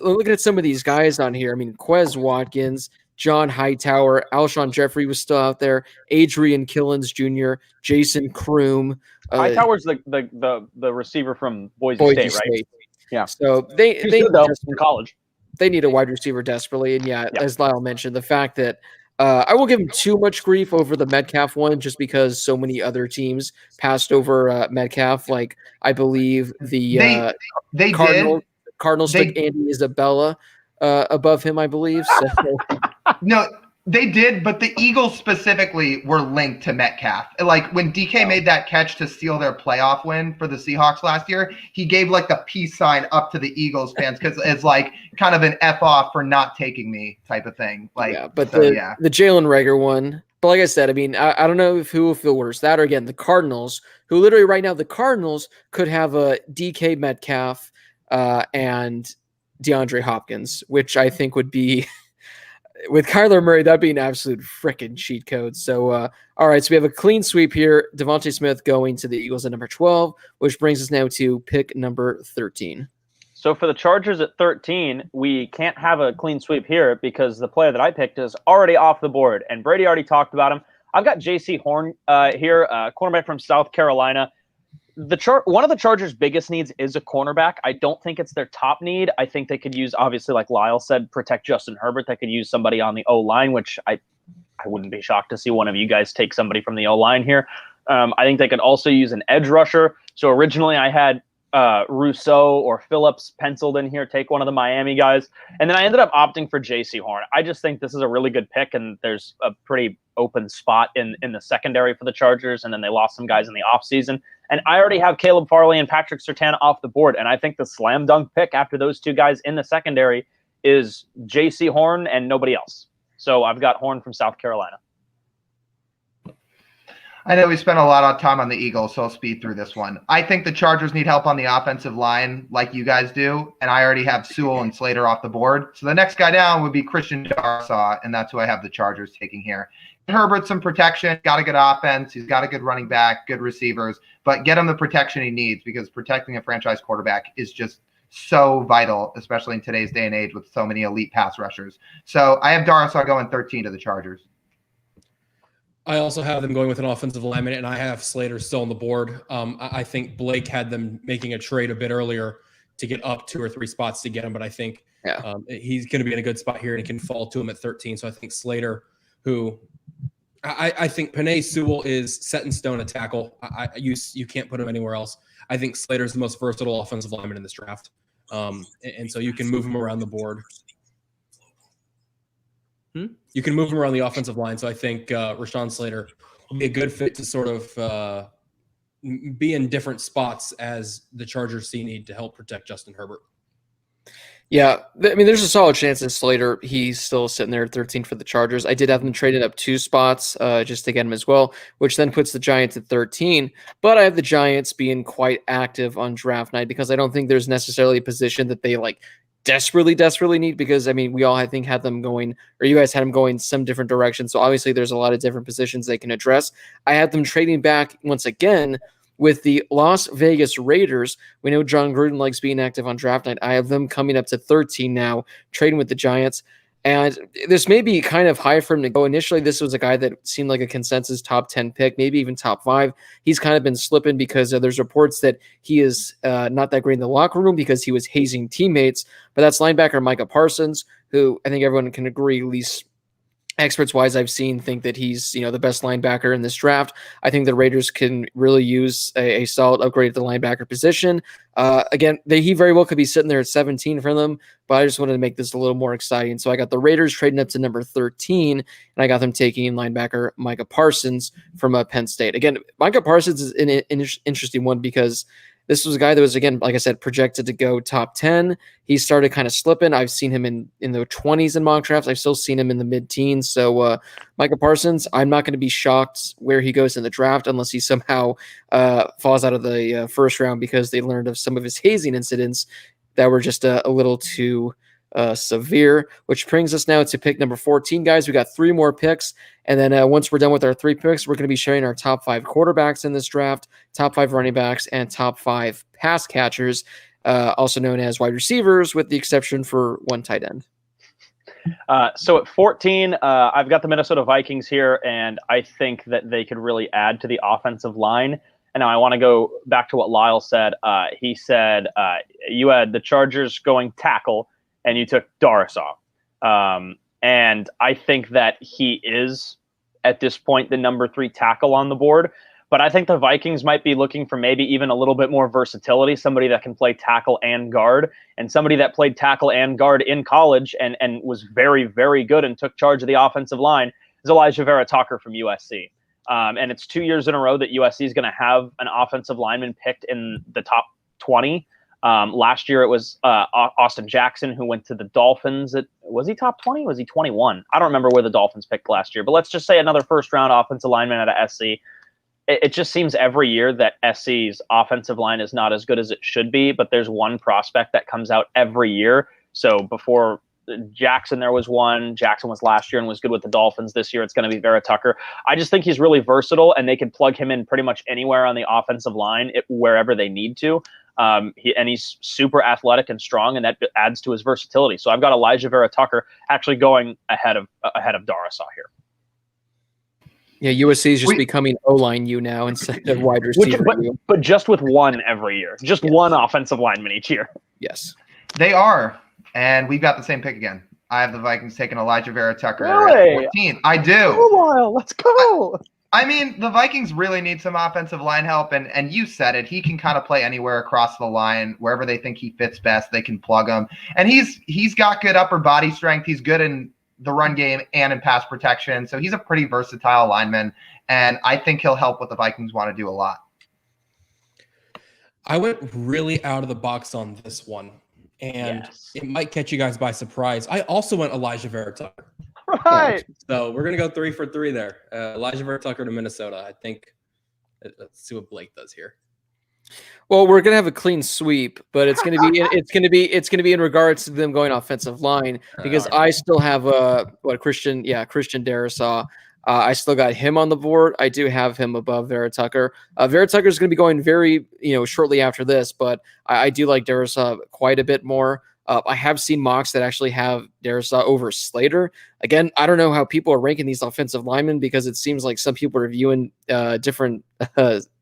[SPEAKER 5] looking at some of these guys on here, I mean, Quez Watkins, John Hightower, Alshon Jeffrey was still out there, Adrian Killens Jr., Jason Kroom.
[SPEAKER 6] Hightower's the receiver from Boise State, right? Yeah.
[SPEAKER 5] So they
[SPEAKER 6] He's good, though,
[SPEAKER 5] just-
[SPEAKER 6] in college.
[SPEAKER 5] they need a wide receiver desperately. And yeah,
[SPEAKER 6] Yeah.
[SPEAKER 5] as Lyle mentioned, the fact that I won't give him too much grief over the Metcalf one, just because so many other teams passed over Metcalf. Like I believe the
[SPEAKER 7] They
[SPEAKER 5] Cardinals
[SPEAKER 7] They-
[SPEAKER 5] took Andy Isabella above him, I believe. So
[SPEAKER 7] No, they did, but the Eagles specifically were linked to Metcalf. Like when DK made that catch to steal their playoff win for the Seahawks last year, he gave like the peace sign up to the Eagles fans because it's like kind of an F off for not taking me type of thing. Like,
[SPEAKER 5] yeah, but
[SPEAKER 7] so, yeah.
[SPEAKER 5] the Jalen Reagor one. But like I said, I mean, I don't know who will feel worse, that or again the Cardinals, who literally right now the Cardinals could have a DK Metcalf and DeAndre Hopkins, which I think would be with Kyler Murray, that'd be an absolute freaking cheat code. So, all right, so we have a clean sweep here. Devontae Smith going to the Eagles at number 12, which brings us now to pick number 13.
[SPEAKER 6] So for the Chargers at 13, we can't have a clean sweep here because the player that I picked is already off the board, and Brady already talked about him. I've got J.C. Horn here, cornerback from South Carolina. One of the Chargers' biggest needs is a cornerback. I don't think it's their top need. I think they could use, obviously, like Lyle said, protect Justin Herbert. They could use somebody on the O-line, which I wouldn't be shocked to see one of you guys take somebody from the O-line here. I think they could also use an edge rusher. So originally I had Rousseau or Phillips penciled in here, take one of the Miami guys. And then I ended up opting for J.C. Horn. I just think this is a really good pick, and there's a pretty open spot in the secondary for the Chargers, and then they lost some guys in the offseason. And I already have Caleb Farley and Patrick Surtain off the board, and I think the slam dunk pick after those two guys in the secondary is J.C. Horn and nobody else. So I've got Horn from South Carolina.
[SPEAKER 7] I know we spent a lot of time on the Eagles, so I'll speed through this one. I think the Chargers need help on the offensive line like you guys do, and I already have Sewell and Slater off the board. So the next guy down would be Christian Darsaw, and that's who I have the Chargers taking here. Herbert some protection, got a good offense. He's got a good running back, good receivers, but get him the protection he needs because protecting a franchise quarterback is just so vital, especially in today's day and age with so many elite pass rushers. So I have Darsaw going 13 to the Chargers.
[SPEAKER 8] I also have them going with an offensive lineman, and I have Slater still on the board. I think Blake had them making a trade a bit earlier to get up 2 or 3 spots to get him, but I think he's going to be in a good spot here, and it can fall to him at 13. So I think Slater, who I think Penei Sewell is set in stone at tackle. You can't put him anywhere else. I think Slater is the most versatile offensive lineman in this draft, and so you can move him around the board. You can move him around the offensive line. So I think Rashawn Slater will be a good fit to sort of be in different spots as the Chargers see need to help protect Justin Herbert.
[SPEAKER 5] Yeah, I mean, there's a solid chance that Slater, he's still sitting there at 13 for the Chargers. I did have them traded up 2 spots just to get him as well, which then puts the Giants at 13. But I have the Giants being quite active on draft night because I don't think there's necessarily a position that they like desperately need, because I mean we all I think had them going, or you guys had them going some different directions, so obviously there's a lot of different positions they can address. I had them trading back once again with the Las Vegas Raiders. We know John Gruden likes being active on draft night. I have them coming up to 13 now, trading with the Giants. And this may be kind of high for him to go. Initially, this was a guy that seemed like a consensus top 10 pick, maybe even top 5. He's kind of been slipping because there's reports that he is not that great in the locker room because he was hazing teammates. But that's linebacker Micah Parsons, who I think everyone can agree, at least experts wise, I've seen think that he's, the best linebacker in this draft. I think the Raiders can really use a solid upgrade at the linebacker position. Again, he very well could be sitting there at 17 for them, but I just wanted to make this a little more exciting. So I got the Raiders trading up to number 13, and I got them taking linebacker Micah Parsons from Penn State. Again, Micah Parsons is an interesting one because this was a guy that was, again, like I said, projected to go top 10. He started kind of slipping. I've seen him in the 20s in mock drafts. I've still seen him in the mid-teens. So Micah Parsons, I'm not going to be shocked where he goes in the draft unless he somehow falls out of the first round because they learned of some of his hazing incidents that were just a little too severe, which brings us now to pick number 14, guys. We got 3 more picks, and then once we're done with our 3 picks, we're going to be sharing our top 5 quarterbacks in this draft, top 5 running backs, and top 5 pass catchers, also known as wide receivers, with the exception for 1 tight end.
[SPEAKER 6] So at 14, I've got the Minnesota Vikings here, and I think that they could really add to the offensive line. And now I want to go back to what Lyle said. He said you had the Chargers going tackle, and you took Darrisaw. And I think that he is, at this point, the number 3 tackle on the board. But I think the Vikings might be looking for maybe even a little bit more versatility, somebody that can play tackle and guard, and somebody that played tackle and guard in college and was very, very good and took charge of the offensive line is Elijah Vera Tucker from USC. And it's 2 years in a row that USC is going to have an offensive lineman picked in the top 20. Last year it was Austin Jackson, who went to the Dolphins. Was he top 20? Was he 21? I don't remember where the Dolphins picked last year, but let's just say another first-round offensive lineman out of SC. It just seems every year that SC's offensive line is not as good as it should be, but there's one prospect that comes out every year. So before Jackson, there was one. Jackson was last year and was good with the Dolphins. This year it's going to be Vera Tucker. I just think he's really versatile, and they can plug him in pretty much anywhere on the offensive line, wherever they need to. He's super athletic and strong, and that adds to his versatility. So I've got Elijah Vera Tucker actually going ahead of Darrisaw here.
[SPEAKER 5] Yeah, USC is just becoming O-line U now instead of wide receiver U.
[SPEAKER 6] But just with one every year. Just one offensive lineman each year.
[SPEAKER 5] Yes.
[SPEAKER 7] They are, and we've got the same pick again. I have the Vikings taking Elijah Vera Tucker
[SPEAKER 6] Really?
[SPEAKER 7] at 14. I do.
[SPEAKER 6] Oh, let's go.
[SPEAKER 7] I mean, the Vikings really need some offensive line help, and you said it. He can kind of play anywhere across the line, wherever they think he fits best. They can plug him, and he's got good upper body strength. He's good in the run game and in pass protection, so he's a pretty versatile lineman, and I think he'll help what the Vikings want to do a lot.
[SPEAKER 8] I went really out of the box on this one, and it might catch you guys by surprise. I also went Elijah Vera Tucker.
[SPEAKER 6] Right.
[SPEAKER 8] So we're going to go 3 for 3 there. Elijah Vera Tucker to Minnesota. I think let's see what Blake does here.
[SPEAKER 5] Well, we're gonna have a clean sweep, but it's gonna be in regards to them going offensive line because I still have Christian Darrisaw. I still got him on the board. I do have him above Vera Tucker. Vera Tucker is going to be going very shortly after this, but I do like Darrisaw quite a bit more. I have seen mocks that actually have Darrisaw over Slater. Again, I don't know how people are ranking these offensive linemen because it seems like some people are viewing different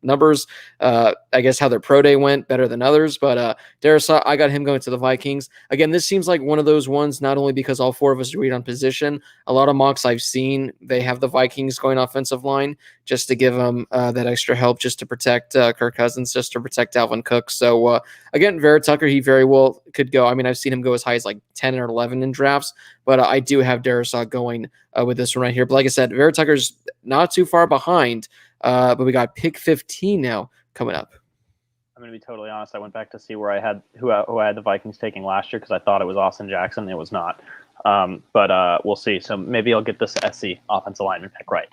[SPEAKER 5] numbers. I guess how their pro day went better than others, but Darrisaw, I got him going to the Vikings. Again, this seems like one of those ones, not only because all 4 of us agreed on position. A lot of mocks I've seen, they have the Vikings going offensive line just to give them that extra help, just to protect Kirk Cousins, just to protect Dalvin Cook. So again, Vera Tucker, he very well could go. I mean, I've seen him go as high as like 10 or 11 in drafts, but I do have Darrisaw going with this one right here. But like I said, Vera Tucker's not too far behind, but we got pick 15 now coming up.
[SPEAKER 6] I'm going to be totally honest. I went back to see where I had who I had the Vikings taking last year because I thought it was Austin Jackson. It was not. But we'll see. So maybe I'll get this SC offensive lineman pick right.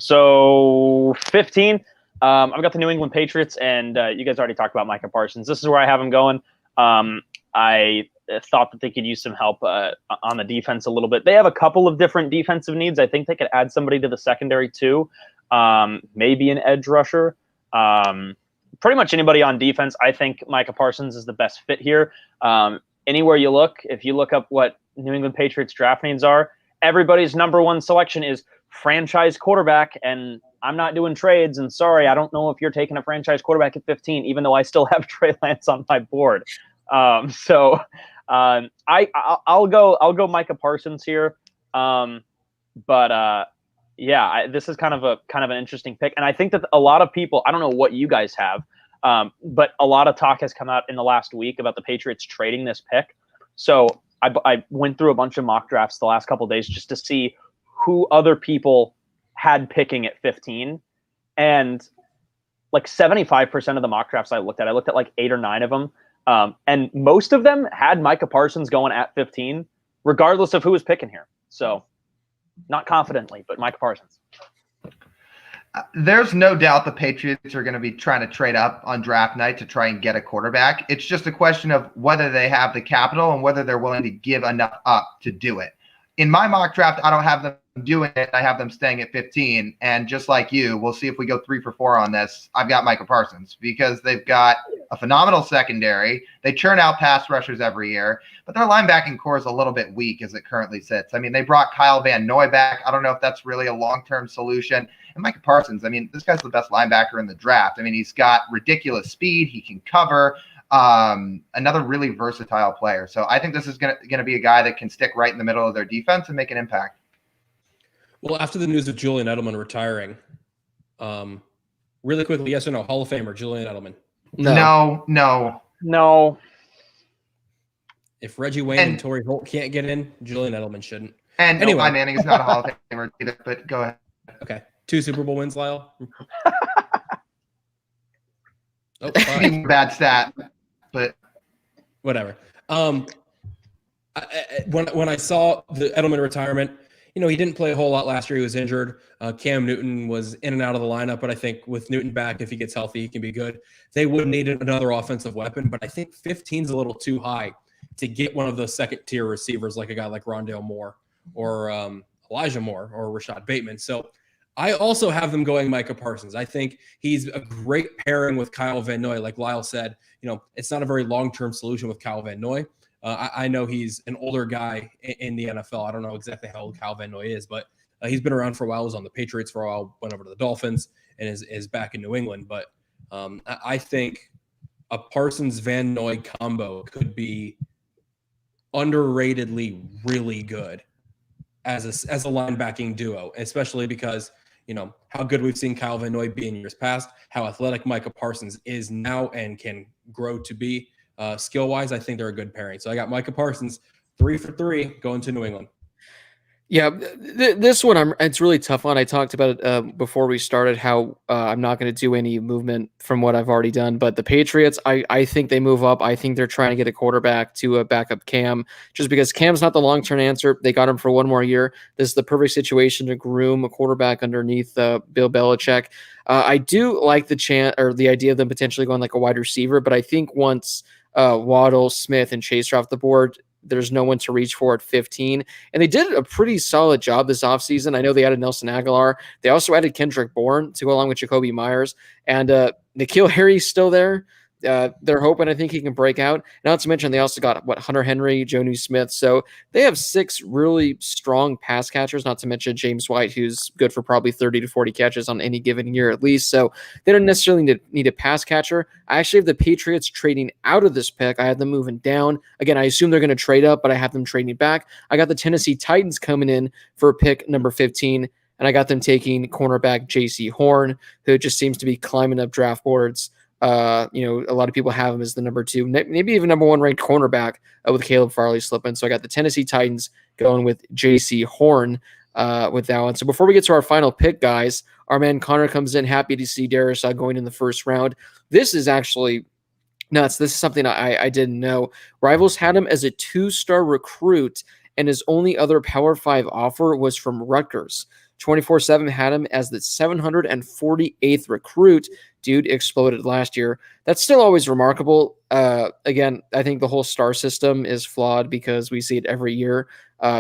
[SPEAKER 6] So 15, I've got the New England Patriots, and you guys already talked about Micah Parsons. This is where I have him going. I thought that they could use some help on the defense a little bit. They have a couple of different defensive needs. I think they could add somebody to the secondary too. Maybe an edge rusher. Pretty much anybody on defense. I think Micah Parsons is the best fit here. Anywhere you look, if you look up what New England Patriots draft needs are. Everybody's number one selection is franchise quarterback, and I'm not doing trades. And sorry, I don't know if you're taking a franchise quarterback at 15, even though I still have Trey Lance on my board. I'll go Micah Parsons here. This is kind of an interesting pick, and I think that a lot of people, I don't know what you guys have, but a lot of talk has come out in the last week about the Patriots trading this pick. So I went through a bunch of mock drafts the last couple of days just to see who other people had picking at 15, and like 75% of the mock drafts I looked at like 8 or 9 of them, and most of them had Micah Parsons going at 15, regardless of who was picking here. So not confidently, but Micah Parsons.
[SPEAKER 7] There's no doubt the Patriots are going to be trying to trade up on draft night to try and get a quarterback. It's just a question of whether they have the capital and whether they're willing to give enough up to do it. In my mock draft, I don't have them doing it. I have them staying at 15. And just like you, we'll see if we go 3 for 4 on this. I've got Micah Parsons because they've got a phenomenal secondary. They churn out pass rushers every year, but their linebacking core is a little bit weak as it currently sits. I mean, they brought Kyle Van Noy back. I don't know if that's really a long-term solution. And Micah Parsons, I mean, this guy's the best linebacker in the draft. I mean, he's got ridiculous speed. He can cover. Another really versatile player. So I think this is going to be a guy that can stick right in the middle of their defense and make an impact.
[SPEAKER 8] Well, after the news of Julian Edelman retiring, really quickly, yes or no, Hall of Famer Julian Edelman?
[SPEAKER 7] No.
[SPEAKER 8] If Reggie Wayne and Torrey Holt can't get in, Julian Edelman shouldn't.
[SPEAKER 7] And anyway. Eli Manning is not a Hall of Famer either, but go ahead.
[SPEAKER 8] Okay. 2 Super Bowl wins, Lyle?
[SPEAKER 7] Bad stat, but
[SPEAKER 8] whatever. When I saw the Edelman retirement, he didn't play a whole lot last year. He was injured. Cam Newton was in and out of the lineup, but I think with Newton back, if he gets healthy, he can be good. They would need another offensive weapon, but I think 15 is a little too high to get one of those second-tier receivers like a guy like Rondale Moore or Elijah Moore or Rashad Bateman. So I also have them going Micah Parsons. I think he's a great pairing with Kyle Van Noy. Like Lyle said, it's not a very long-term solution with Kyle Van Noy. I know he's an older guy in the NFL. I don't know exactly how old Kyle Van Noy is, but he's been around for a while. Was on the Patriots for a while, went over to the Dolphins, and is back in New England. But I think a Parsons-Van Noy combo could be underratedly really good as a linebacking duo, especially because how good we've seen Kyle Van Noy be in years past, how athletic Micah Parsons is now and can grow to be. Skill-wise, I think they're a good pairing. So I got Micah Parsons 3 for 3 going to New England.
[SPEAKER 5] Yeah, this one it's really tough one. I talked about it before we started how I'm not going to do any movement from what I've already done. But the Patriots, I think they move up. I think they're trying to get a quarterback to back up Cam, just because Cam's not the long-term answer. They got him for 1 more year. This is the perfect situation to groom a quarterback underneath Bill Belichick. I do like the idea of them potentially going like a wide receiver, but I think once Waddle, Smith, and Chase are off the board, there's no one to reach for at 15. And they did a pretty solid job this offseason. I know they added Nelson Aguilar. They also added Kendrick Bourne to go along with Jacoby Myers. And N'Keal Harry's still there. They're hoping, I think he can break out. Not to mention they also got Hunter Henry, Jonnu Smith. So they have 6 really strong pass catchers, not to mention James White, who's good for probably 30 to 40 catches on any given year at least. So they don't necessarily need a pass catcher. I actually have the Patriots trading out of this pick. I have them moving down. Again, I assume they're going to trade up, but I have them trading back. I got the Tennessee Titans coming in for pick number 15, and I got them taking cornerback J.C. Horn, who just seems to be climbing up draft boards. A lot of people have him as the number 2, maybe even number 1 ranked cornerback with Caleb Farley slipping. So I got the Tennessee Titans going with J.C. Horn with that one. So before we get to our final pick, guys, our man Connor comes in happy to see Darius going in the first round. This is actually nuts. This is something I didn't know. Rivals had him as a 2-star recruit, and his only other Power 5 offer was from Rutgers. 24/7 had him as the 748th recruit. Dude exploded last year. That's still always remarkable. Again, I think the whole star system is flawed because we see it every year.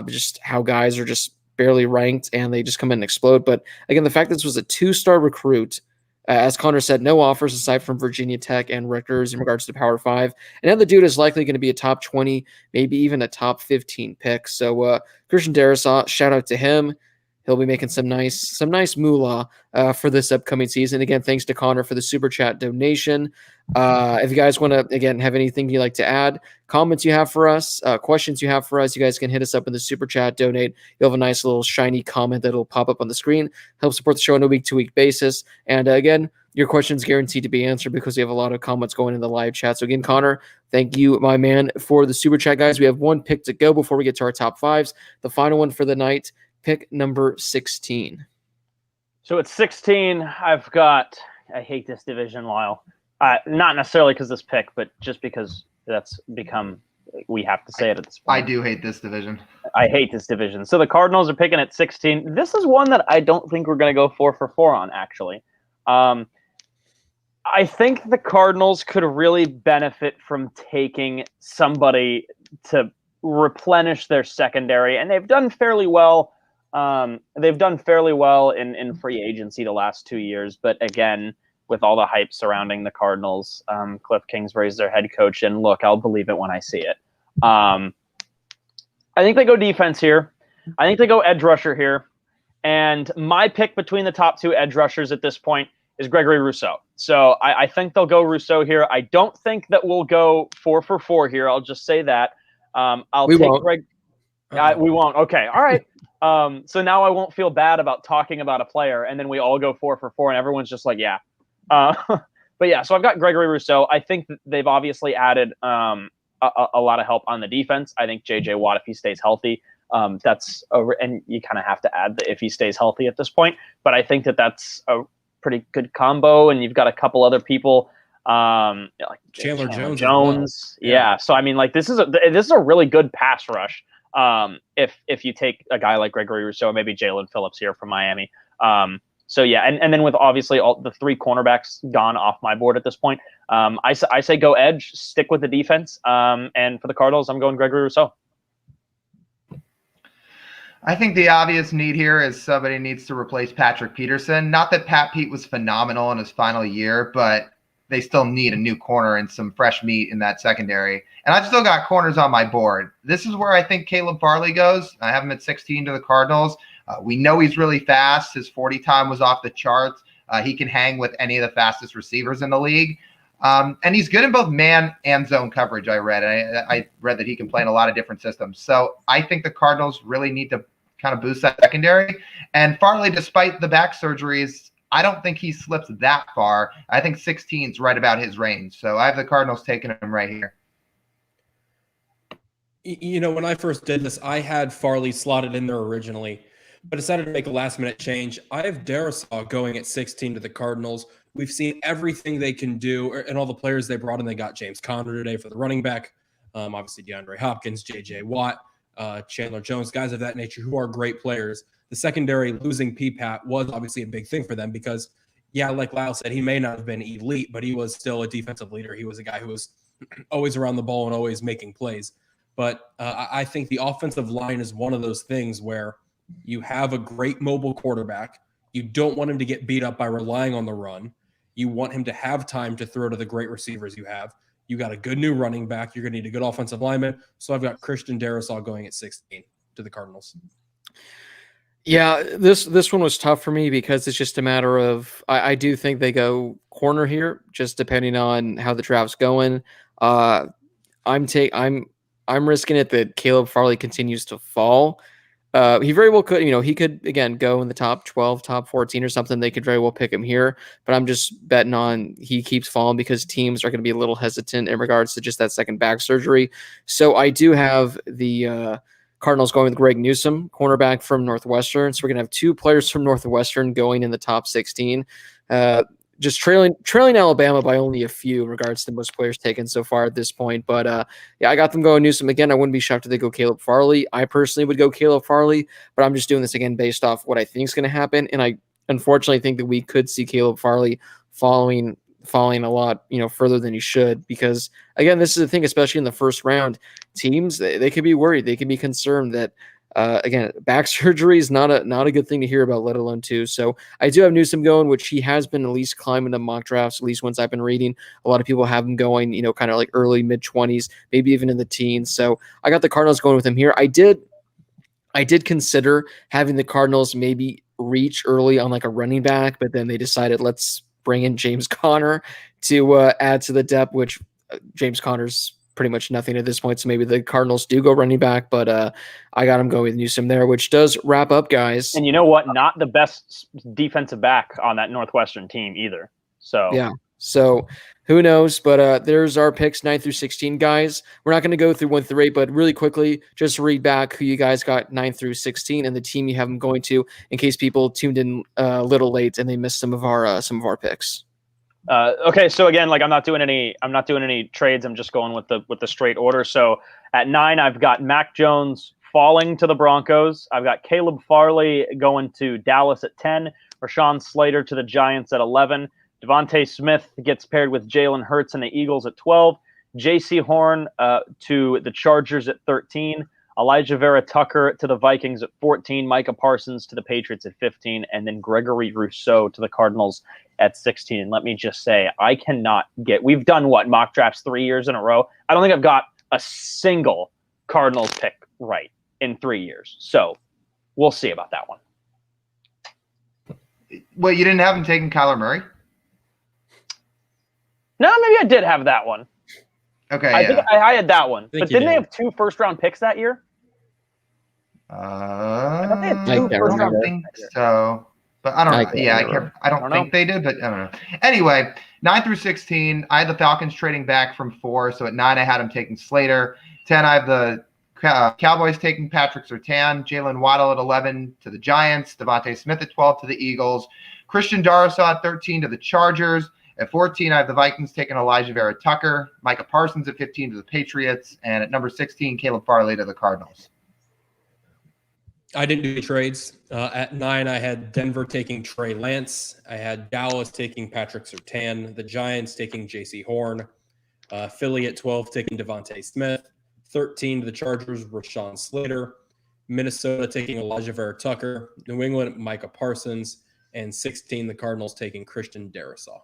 [SPEAKER 5] Just how guys are just barely ranked and they just come in and explode. But again, the fact that this was a 2-star recruit As Connor said, no offers aside from Virginia Tech and Rutgers in regards to Power 5. And now the dude is likely going to be a top 20, maybe even a top 15 pick. So Christian Darrisaw, shout out to him. He'll be making some nice moolah for this upcoming season. Again, thanks to Connor for the super chat donation. If you guys want to, again, have anything you'd like to add, comments you have for us, questions you have for us, you guys can hit us up in the super chat, donate. You'll have a nice little shiny comment that'll pop up on the screen, help support the show on a week-to-week basis. And again, your questions guaranteed to be answered because we have a lot of comments going in the live chat. So again, Connor, thank you, my man, for the super chat, guys. We have one pick to go before we get to our top fives. The final one for the night, pick number 16.
[SPEAKER 6] So at 16, I hate this division, Lyle. Not necessarily because this pick, but just because that's become, we have to say it at this point.
[SPEAKER 7] I do hate this division.
[SPEAKER 6] I hate this division. So the Cardinals are picking at 16. This is one that I don't think we're going to go 4 for 4 on, actually. I think the Cardinals could really benefit from taking somebody to replenish their secondary, and they've done fairly well. They've done fairly well in free agency the last 2 years, but again, with all the hype surrounding the Cardinals, Cliff Kingsbury's their head coach, and look, I'll believe it when I see it. I think they go defense here. I think they go edge rusher here. And my pick between the top 2 edge rushers at this point is Gregory Rousseau. So I think they'll go Rousseau here. I don't think that we'll go 4 for 4 here. I'll just say that. We won't. Okay. All right. So now I won't feel bad about talking about a player, and then we all go 4 for 4, and everyone's just like, yeah. But yeah, so I've got Gregory Rousseau. I think that they've obviously added a lot of help on the defense. I think J.J. Watt, if he stays healthy, and you kind of have to add the if he stays healthy at this point. But I think that that's a pretty good combo, and you've got a couple other people. Like
[SPEAKER 8] Chandler Jones.
[SPEAKER 6] Well. Yeah. So I mean, like this is a really good pass rush. If you take a guy like Gregory Rousseau, maybe Jalen Phillips here from Miami. So yeah, and then with obviously all the 3 cornerbacks gone off my board at this point, I say go edge, stick with the defense. And for the Cardinals, I'm going Gregory Rousseau.
[SPEAKER 7] I think the obvious need here is somebody needs to replace Patrick Peterson. Not that Pat Pete was phenomenal in his final year, but they still need a new corner and some fresh meat in that secondary. And I've still got corners on my board. This is where I think Caleb Farley goes. I have him at 16 to the Cardinals. We know he's really fast. His 40 time was off the charts. He can hang with any of the fastest receivers in the league. And he's good in both man and zone coverage, I read. I read that he can play in a lot of different systems. So I think the Cardinals really need to kind of boost that secondary. And Farley, despite the back surgeries, I don't think he slips that far. I think 16 is right about his range. So I have the Cardinals taking him right here.
[SPEAKER 8] You know, when I first did this, I had Farley slotted in there originally, but decided to make a last-minute change. I have Darrisaw going at 16 to the Cardinals. We've seen everything they can do, and all the players they brought in. They got James Conner today for the running back, obviously DeAndre Hopkins, J.J. Watt, Chandler Jones, guys of that nature who are great players. The secondary losing P-Pat was obviously a big thing for them because, yeah, like Lyle said, he may not have been elite, but he was still a defensive leader. He was a guy who was always around the ball and always making plays. But I think the offensive line is one of those things where you have a great mobile quarterback. You don't want him to get beat up by relying on the run. You want him to have time to throw to the great receivers you have. You got a good new running back. You're going to need a good offensive lineman. So I've got Christian Darrisaw going at 16 to the Cardinals.
[SPEAKER 5] Yeah, this one was tough for me because it's just a matter of I do think they go corner here, just depending on how the draft's going. I'm risking it that Caleb Farley continues to fall. He very well could, he could, again, go in the top 12, top 14 or something. They could very well pick him here, but I'm just betting on he keeps falling because teams are going to be a little hesitant in regards to just that second back surgery. So I do have the Cardinals going with Greg Newsome, cornerback from Northwestern. So we're going to have 2 players from Northwestern going in the top 16. Just trailing Alabama by only a few in regards to most players taken so far at this point. But yeah, I got them going Newsome again. I wouldn't be shocked if they go Caleb Farley. I personally would go Caleb Farley, but I'm just doing this again based off what I think is going to happen. And I unfortunately think that we could see Caleb Farley falling a lot, further than he should, because again, this is the thing, especially in the first round, teams, they could be worried. They could be concerned that Again, back surgery is not a good thing to hear about, let alone two. So I do have Newsome going, which he has been at least climbing the mock drafts, at least once I've been reading. A lot of people have him going, kind of like early mid-20s, maybe even in the teens. So I got the Cardinals going with him here. I did consider having the Cardinals maybe reach early on like a running back, but then they decided let's bring in James Conner to add to the depth, which James Conner's pretty much nothing at this point. So maybe the Cardinals do go running back, but I got him going with Newsome there, which does wrap up, guys.
[SPEAKER 6] And you know what? Not the best defensive back on that Northwestern team either. So
[SPEAKER 5] yeah. So who knows? But there's our picks 9 through 16, guys. We're not going to go through 1 through 8, but really quickly, just read back who you guys got 9 through 16 and the team you have them going to, in case people tuned in a little late and they missed some of our picks.
[SPEAKER 6] Okay, so again, like I'm not doing any trades. I'm just going with the straight order. So at 9, I've got Mac Jones falling to the Broncos. I've got Caleb Farley going to Dallas at 10. Rashawn Slater to the Giants at 11. Devontae Smith gets paired with Jalen Hurts and the Eagles at 12. J.C. Horn to the Chargers at 13. Elijah Vera Tucker to the Vikings at 14. Micah Parsons to the Patriots at 15. And then Gregory Rousseau to the Cardinals at 16. And let me just say, I cannot get – we've done, mock drafts 3 years in a row. I don't think I've got a single Cardinals pick right in 3 years. So we'll see about that one.
[SPEAKER 7] Well, you didn't have him taking Kyler Murray?
[SPEAKER 6] No, maybe I did have that one.
[SPEAKER 7] Okay,
[SPEAKER 6] I think I had that one. But didn't
[SPEAKER 8] you
[SPEAKER 6] they
[SPEAKER 8] did.
[SPEAKER 6] have 2 first-round picks that year?
[SPEAKER 7] I
[SPEAKER 6] thought they had
[SPEAKER 5] I
[SPEAKER 6] two
[SPEAKER 5] can't
[SPEAKER 6] first-round
[SPEAKER 5] remember.
[SPEAKER 7] think so. But I don't know. Yeah, I don't think they did, but I don't know. Anyway, 9 through 16, I had the Falcons trading back from 4. So at 9, I had them taking Slater. 10, I have the Cowboys taking Patrick Surtain. Jalen Waddle at 11 to the Giants. Devontae Smith at 12 to the Eagles. Christian Darrisaw at 13 to the Chargers. At 14, I have the Vikings taking Elijah Vera Tucker. Micah Parsons at 15 to the Patriots. And at number 16, Caleb Farley to the Cardinals.
[SPEAKER 8] I didn't do any trades. At 9, I had Denver taking Trey Lance. I had Dallas taking Patrick Surtain. The Giants taking J.C. Horn. Philly at 12 taking Devontae Smith. 13 to the Chargers, Rashawn Slater. Minnesota taking Elijah Vera Tucker. New England, Micah Parsons. And 16, the Cardinals taking Christian Darrisaw.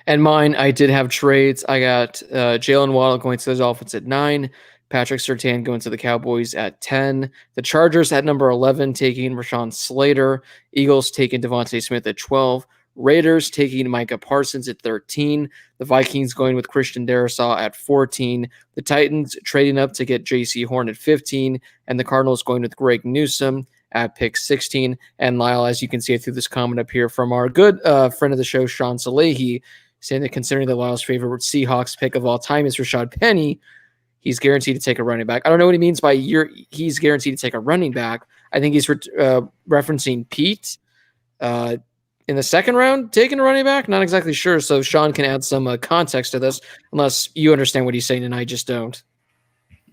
[SPEAKER 5] And mine, I did have trades. I got Jalen Waddle going to the Dolphins at 9. Patrick Surtain going to the Cowboys at 10. The Chargers at number 11 taking Rashawn Slater. Eagles taking Devontae Smith at 12. Raiders taking Micah Parsons at 13. The Vikings going with Christian Darrisaw at 14. The Titans trading up to get J.C. Horn at 15. And the Cardinals going with Greg Newsome at pick 16. And Lyle, as you can see through this comment up here from our good friend of the show, Sean Salehi, saying that considering that Lyle's favorite Seahawks pick of all time is Rashad Penny, he's guaranteed to take a running back. I don't know what he means by he's guaranteed to take a running back. I think he's referencing Pete in the second round taking a running back. Not exactly sure. So Sean can add some context to this, unless you understand what he's saying and I just don't.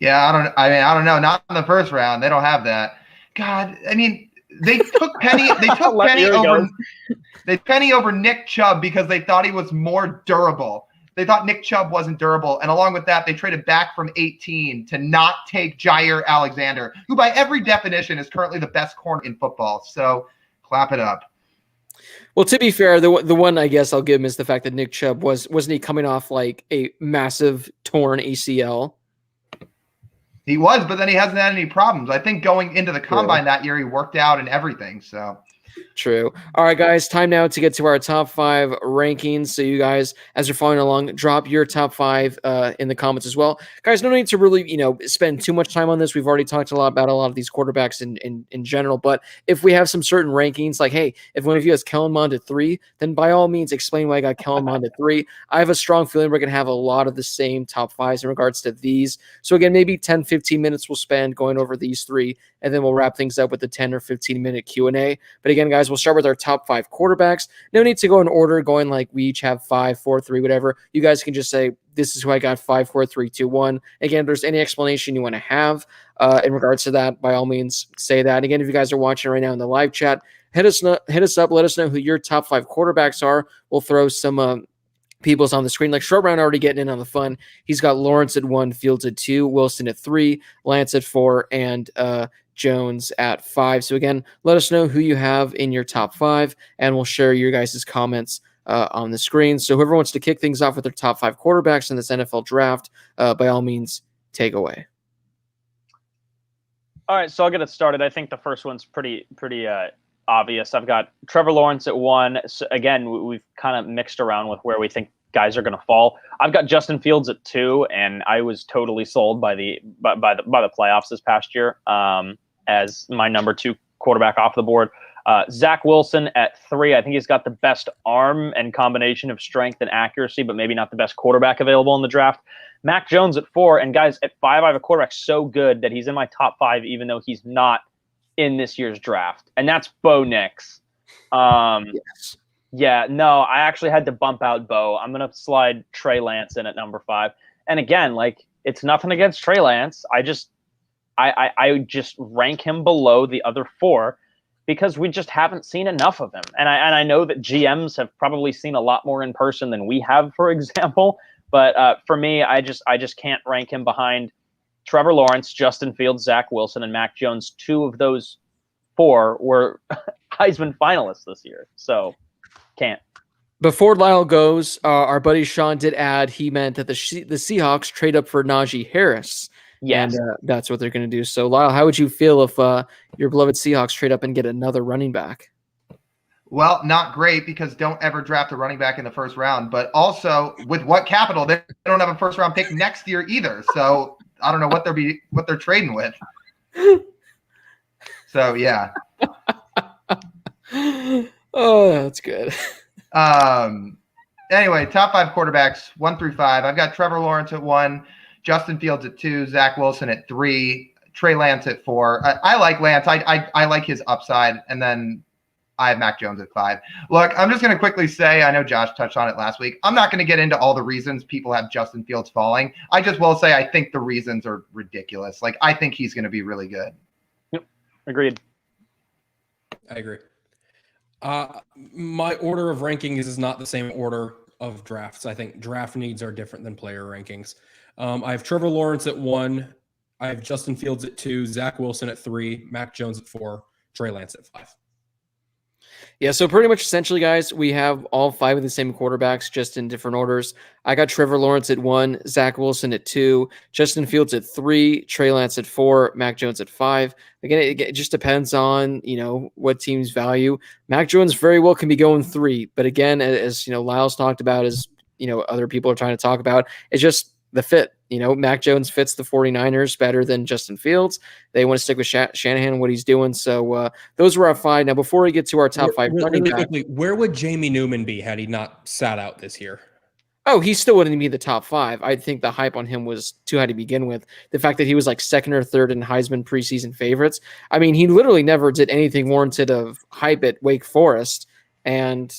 [SPEAKER 7] Yeah, I don't know. Not in the first round. They don't have that. God, I mean, they took Penny. They took Penny over Nick Chubb because they thought he was more durable. They thought Nick Chubb wasn't durable. And along with that, they traded back from 18 to not take Jair Alexander, who by every definition is currently the best corner in football. So clap it up.
[SPEAKER 5] Well, to be fair, the one I guess I'll give him is the fact that Nick Chubb wasn't he coming off like a massive torn ACL?
[SPEAKER 7] He was, but then he hasn't had any problems. I think going into the combine that year, he worked out and everything. So
[SPEAKER 5] True. All right, guys, time now to get to our top 5 rankings. So you guys, as you're following along, drop your top 5 in the comments as well. Guys, no need to really, spend too much time on this. We've already talked about a lot of these quarterbacks in general. But if we have some certain rankings, like, hey, if one of you has Kellen Mond at 3, then by all means, explain why I got Kellen Mond at 3. I have a strong feeling we're going to have a lot of the same top 5s in regards to these. So again, maybe 10, 15 minutes we'll spend going over these 3, and then we'll wrap things up with the 10 or 15-minute Q&A. But again, guys, we'll start with our top 5 quarterbacks. No need to go in order, going like we each have 5, 4, 3, whatever. You guys can just say, this is who I got, 5, 4, 3, 2, 1. Again, if there's any explanation you want to have in regards to that, by all means, say that. Again, if you guys are watching right now in the live chat, hit us up. Let us know who your top 5 quarterbacks are. We'll throw some people's on the screen. Like short round already getting in on the fun. He's got Lawrence at 1, Fields at 2, Wilson at 3, Lance at 4, and Jones at 5. So again, let us know who you have in your top 5, and we'll share your guys' comments on the screen. So whoever wants to kick things off with their top 5 quarterbacks in this NFL draft, by all means, take away.
[SPEAKER 6] All right, so I'll get it started. I think the first one's pretty obvious. I've got Trevor Lawrence at 1. So again, we've kind of mixed around with where we think guys are going to fall. I've got Justin Fields at 2, and I was totally sold by the playoffs this past year as my number 2 quarterback off the board. Zach Wilson at 3. I think he's got the best arm and combination of strength and accuracy, but maybe not the best quarterback available in the draft. Mac Jones at 4. And guys, at 5, I have a quarterback so good that he's in my top 5, even though he's not in this year's draft. And that's Bo Nix.
[SPEAKER 5] Yes.
[SPEAKER 6] Yeah, no, I actually had to bump out Bo. I'm going to slide Trey Lance in at number 5. And again, like, it's nothing against Trey Lance. I just rank him below the other 4 because we just haven't seen enough of him. And I know that GMs have probably seen a lot more in person than we have, for example. But for me, I just can't rank him behind Trevor Lawrence, Justin Fields, Zach Wilson, and Mac Jones. 2 of those 4 were Heisman finalists this year. So can't.
[SPEAKER 5] Before Lyle goes, our buddy Sean did add he meant that the Seahawks trade up for Najee Harris.
[SPEAKER 6] Yes.
[SPEAKER 5] And that's what they're going to do. So, Lyle, how would you feel if your beloved Seahawks trade up and get another running back?
[SPEAKER 7] Well, not great, because don't ever draft a running back in the first round. But also, with what capital, they don't have a first round pick next year either. So I don't know what they're trading with. So yeah.
[SPEAKER 5] Oh, that's good.
[SPEAKER 7] Anyway, top 5 quarterbacks, 1 through 5. I've got Trevor Lawrence at 1, Justin Fields at 2, Zach Wilson at 3, Trey Lance at 4. I like Lance. I like his upside, and then I have Mac Jones at 5. Look, I'm just going to quickly say, I know Josh touched on it last week. I'm not going to get into all the reasons people have Justin Fields falling. I just will say I think the reasons are ridiculous. Like, I think he's going to be really good.
[SPEAKER 6] Yep, agreed.
[SPEAKER 8] I agree. My order of rankings is not the same order of drafts. I think draft needs are different than player rankings. I have Trevor Lawrence at 1. I have Justin Fields at 2, Zach Wilson at 3, Mac Jones at 4, Trey Lance at 5.
[SPEAKER 5] Yeah, so pretty much essentially, guys, we have all 5 of the same quarterbacks, just in different orders. I got Trevor Lawrence at 1, Zach Wilson at 2, Justin Fields at 3, Trey Lance at 4, Mac Jones at 5. Again, it just depends on, what teams value. Mac Jones very well can be going 3, but again, as Lyle's talked about, as other people are trying to talk about, it's just the fit. Mac Jones fits the 49ers better than Justin Fields. They want to stick with Shanahan and what he's doing. So those were our 5. Now, before we get to our top 5 running back,
[SPEAKER 8] where would Jamie Newman be had he not sat out this year?
[SPEAKER 5] Oh, he still wouldn't be the top 5. I think the hype on him was too high to begin with. The fact that he was like 2nd or 3rd in Heisman preseason favorites. I mean, he literally never did anything warranted of hype at Wake Forest. And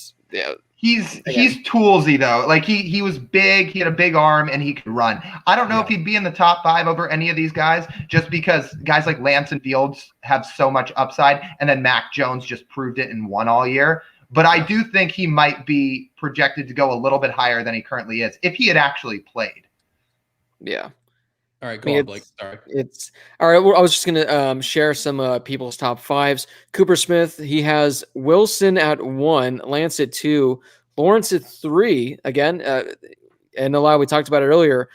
[SPEAKER 7] He's toolsy though. Like he was big, he had a big arm, and he could run. I don't know if he'd be in the top 5 over any of these guys, just because guys like Lance and Fields have so much upside, and then Mac Jones just proved it and won all year. But I do think he might be projected to go a little bit higher than he currently is if he had actually played.
[SPEAKER 5] Yeah.
[SPEAKER 8] All right, go on, Blake. Sorry.
[SPEAKER 5] It's all right. Well, I was just gonna share some people's top 5s. Cooper Smith, he has Wilson at 1, Lance at 2, Lawrence at 3. Again, and a lot we talked about it earlier.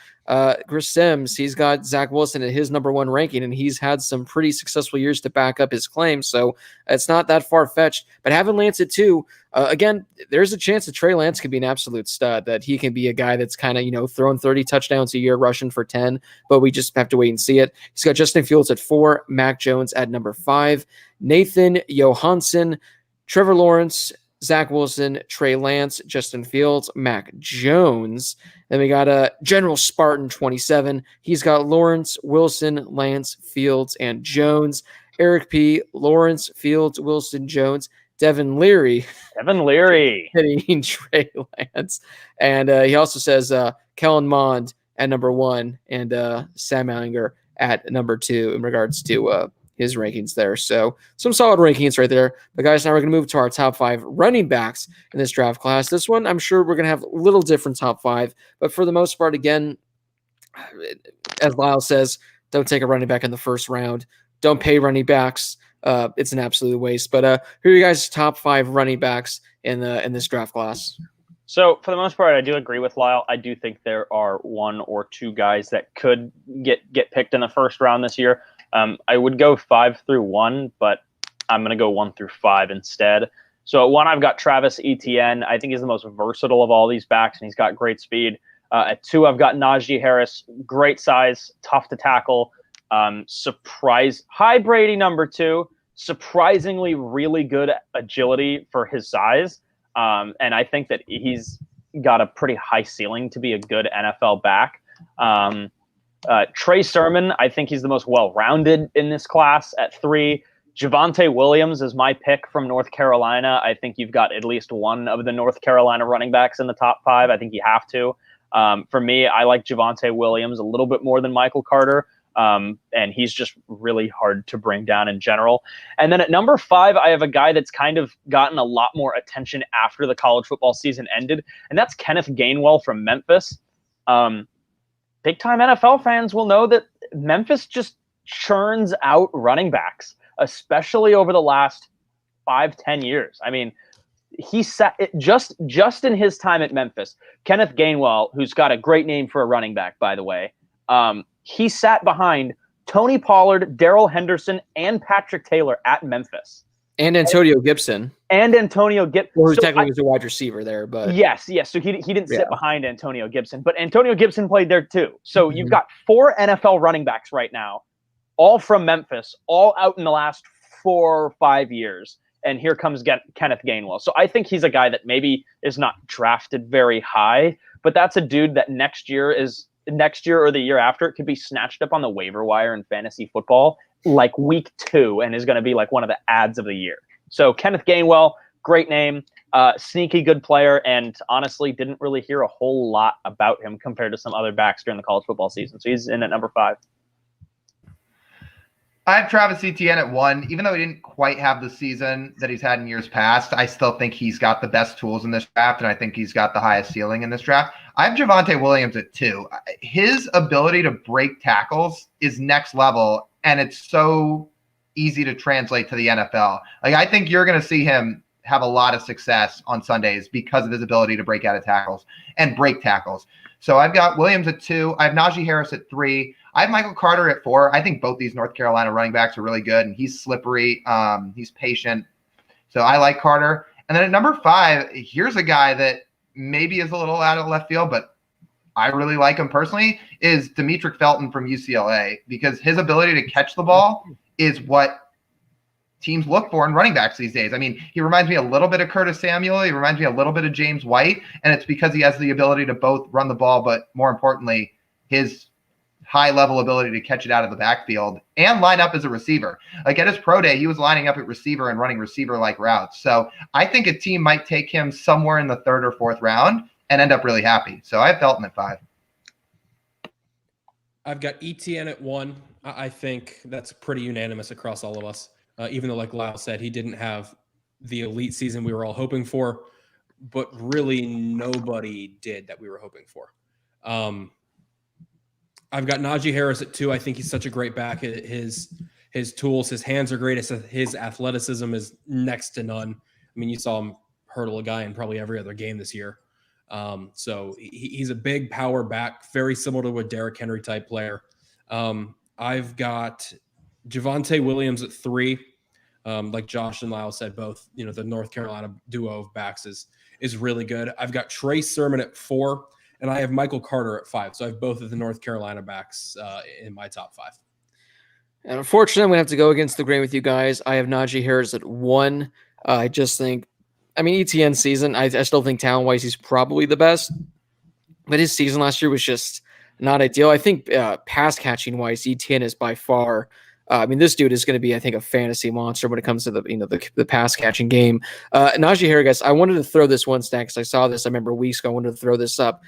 [SPEAKER 5] Chris Sims, he's got Zach Wilson at his number 1 ranking, and he's had some pretty successful years to back up his claims. So it's not that far fetched. But having Lance at 2, again, there's a chance that Trey Lance could be an absolute stud, that he can be a guy that's kind of, throwing 30 touchdowns a year, rushing for 10, but we just have to wait and see it. He's got Justin Fields at 4, Mac Jones at number 5, Nathan Johansson, Trevor Lawrence, Zach Wilson, Trey Lance, Justin Fields, Mac Jones. Then we got General Spartan 27. He's got Lawrence, Wilson, Lance, Fields, and Jones. Eric P., Lawrence, Fields, Wilson, Jones. Devin Leary. Hitting Trey Lance. And he also says Kellen Mond at number 1 and Sam Ellinger at number 2 in regards to his rankings there. So some solid rankings right there. But guys, now we're going to move to our top 5 running backs in this draft class. This one, I'm sure we're going to have a little different top 5, but for the most part, again, as Lyle says, don't take a running back in the first round. Don't pay running backs. It's an absolute waste. But who are you guys' top 5 running backs in this draft class?
[SPEAKER 6] So for the most part, I do agree with Lyle. I do think there are 1 or 2 guys that could get picked in the first round this year. I would go 5 through 1, but I'm going to go 1 through 5 instead. So at 1, I've got Travis Etienne. I think he's the most versatile of all these backs, and he's got great speed. At 2, I've got Najee Harris. Great size, tough to tackle. High Brady number 2. Surprisingly really good agility for his size. And I think that he's got a pretty high ceiling to be a good NFL back. Trey Sermon, I think he's the most well-rounded in this class at 3. Javonte Williams is my pick from North Carolina. I think you've got at least one of the North Carolina running backs in the top 5. I think you have to. For me, I like Javonte Williams a little bit more than Michael Carter. And he's just really hard to bring down in general. And then at number 5, I have a guy that's kind of gotten a lot more attention after the college football season ended, and that's Kenneth Gainwell from Memphis. Big-time NFL fans will know that Memphis just churns out running backs, especially over the last 5-10 years. I mean, he sat just in his time at Memphis. Kenneth Gainwell, who's got a great name for a running back, by the way, he sat behind Tony Pollard, Darrell Henderson, and Patrick Taylor at Memphis.
[SPEAKER 5] And Antonio Gibson.
[SPEAKER 6] Who
[SPEAKER 5] technically was a wide receiver there, but
[SPEAKER 6] yes. So he didn't sit behind Antonio Gibson, but Antonio Gibson played there too. So you've got 4 NFL running backs right now, all from Memphis, all out in the last 4 or 5 years. And here comes Kenneth Gainwell. So I think he's a guy that maybe is not drafted very high, but that's a dude that next year or the year after, it could be snatched up on the waiver wire in fantasy football like week 2 and is going to be like one of the ads of the year. So Kenneth Gainwell, great name, sneaky good player, and honestly didn't really hear a whole lot about him compared to some other backs during the college football season. So he's in at number 5.
[SPEAKER 7] I have Travis Etienne at 1. Even though he didn't quite have the season that he's had in years past, I still think he's got the best tools in this draft, and I think he's got the highest ceiling in this draft. I have Javonte Williams at 2. His ability to break tackles is next level, and it's so easy to translate to the NFL. Like, I think you're going to see him have a lot of success on Sundays because of his ability to break out of tackles and break tackles. So I've got Williams at 2. I have Najee Harris at 3. I have Michael Carter at 4. I think both these North Carolina running backs are really good, and he's slippery. He's patient. So I like Carter. And then at number 5, here's a guy that maybe is a little out of left field, but I really like him personally, is Demetric Felton from UCLA, because his ability to catch the ball is what teams look for in running backs these days. I mean, he reminds me a little bit of Curtis Samuel. He reminds me a little bit of James White, and it's because he has the ability to both run the ball, but more importantly, his high-level ability to catch it out of the backfield and line up as a receiver. Like at his pro day, he was lining up at receiver and running receiver-like routes. So I think a team might take him somewhere in the 3rd or 4th round and end up really happy. So I have Felton at 5.
[SPEAKER 8] I've got ETN at 1. I think that's pretty unanimous across all of us. Even though, like Lyle said, he didn't have the elite season we were all hoping for, but really nobody did that we were hoping for. I've got Najee Harris at 2. I think he's such a great back. His tools, his hands are great. His athleticism is next to none. I mean, you saw him hurdle a guy in probably every other game this year. So he's a big power back, very similar to a Derrick Henry type player. I've got Javonte Williams at 3. Like Josh and Lyle said, both, the North Carolina duo of backs is really good. I've got Trey Sermon at 4, and I have Michael Carter at 5. So I have both of the North Carolina backs in my top 5.
[SPEAKER 5] And unfortunately, I'm going to have to go against the grain with you guys. I have Najee Harris at 1. I just think, ETN season, I still think talent-wise he's probably the best. But his season last year was just not ideal. I think pass-catching-wise, ETN is by far this dude is going to be, I think, a fantasy monster when it comes to the pass catching game. Najee Harris, guys, I wanted to throw this one stat because I saw this. I remember weeks ago. I wanted to throw this up.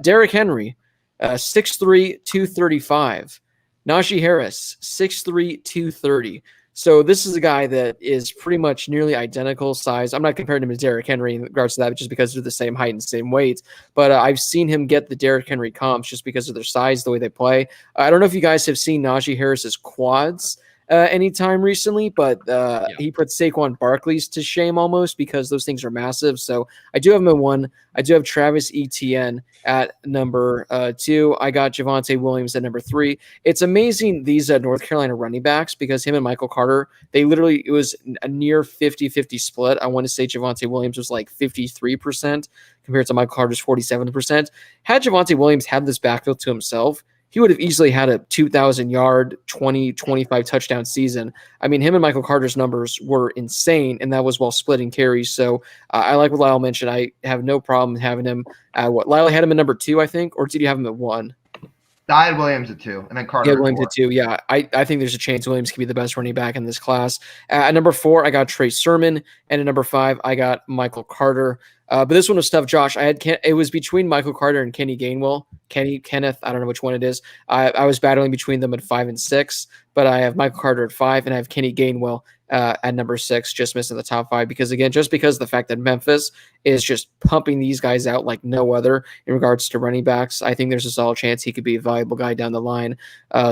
[SPEAKER 5] Derrick Henry, 6'3", 235. Najee Harris, 6'3", 230. So this is a guy that is pretty much nearly identical size. I'm not comparing him to Derrick Henry in regards to that, just because they're the same height and same weight. But I've seen him get the Derrick Henry comps just because of their size, the way they play. I don't know if you guys have seen Najee Harris's quads anytime recently, but he put Saquon Barkley's to shame almost because those things are massive. So I do have him at 1. I do have Travis Etienne at number 2. I got Javonte Williams at number 3. It's amazing these North Carolina running backs, because him and Michael Carter, it was a near 50-50 split. I want to say Javonte Williams was like 53% compared to Michael Carter's 47%. Had Javonte Williams had this backfield to himself, he would have easily had a 2,000-yard, 25 touchdown season. I mean, him and Michael Carter's numbers were insane, and that was while splitting carries. So I like what Lyle mentioned. I have no problem having him at what? Lyle had him at number 2, I think, or did you have him at 1?
[SPEAKER 7] I had Williams at 2, and then Carter at
[SPEAKER 5] Williams
[SPEAKER 7] 4.
[SPEAKER 5] at 2. Yeah, I think there's a chance Williams could be the best running back in this class. At number 4, I got Trey Sermon, and at number 5, I got Michael Carter. But this one was tough, Josh. It was between Michael Carter and Kenny Gainwell. Kenneth, I don't know which one it is. I was battling between them at 5 and 6, but I have Michael Carter at 5, and I have Kenny Gainwell at number 6, just missing the top 5 because of the fact that Memphis is just pumping these guys out like no other in regards to running backs. I think there's a solid chance he could be a valuable guy down the line.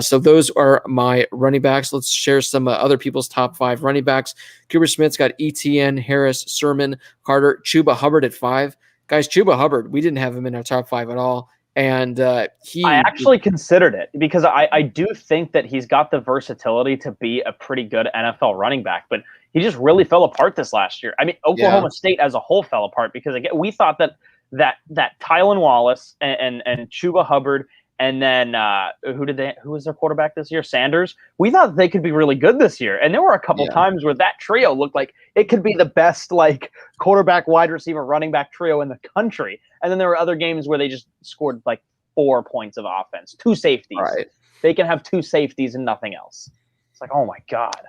[SPEAKER 5] So those are my running backs. Let's share some other people's top 5 running backs. Cooper Smith's got Etienne, Harris, Sermon, Carter, Chuba Hubbard at 5. Guys, Chuba Hubbard, we didn't have him in our top 5 at all. And I
[SPEAKER 6] actually considered it because I do think that he's got the versatility to be a pretty good NFL running back, but he just really fell apart this last year. I mean, Oklahoma State as a whole fell apart because again, we thought that Tylan Wallace and Chuba Hubbard and then who was their quarterback this year? Sanders. We thought they could be really good this year, and there were a couple times where that trio looked like it could be the best like quarterback, wide receiver, running back trio in the country. And then there were other games where they just scored like 4 points of offense, 2 safeties.
[SPEAKER 5] Right.
[SPEAKER 6] They can have 2 safeties and nothing else. It's like, oh my God.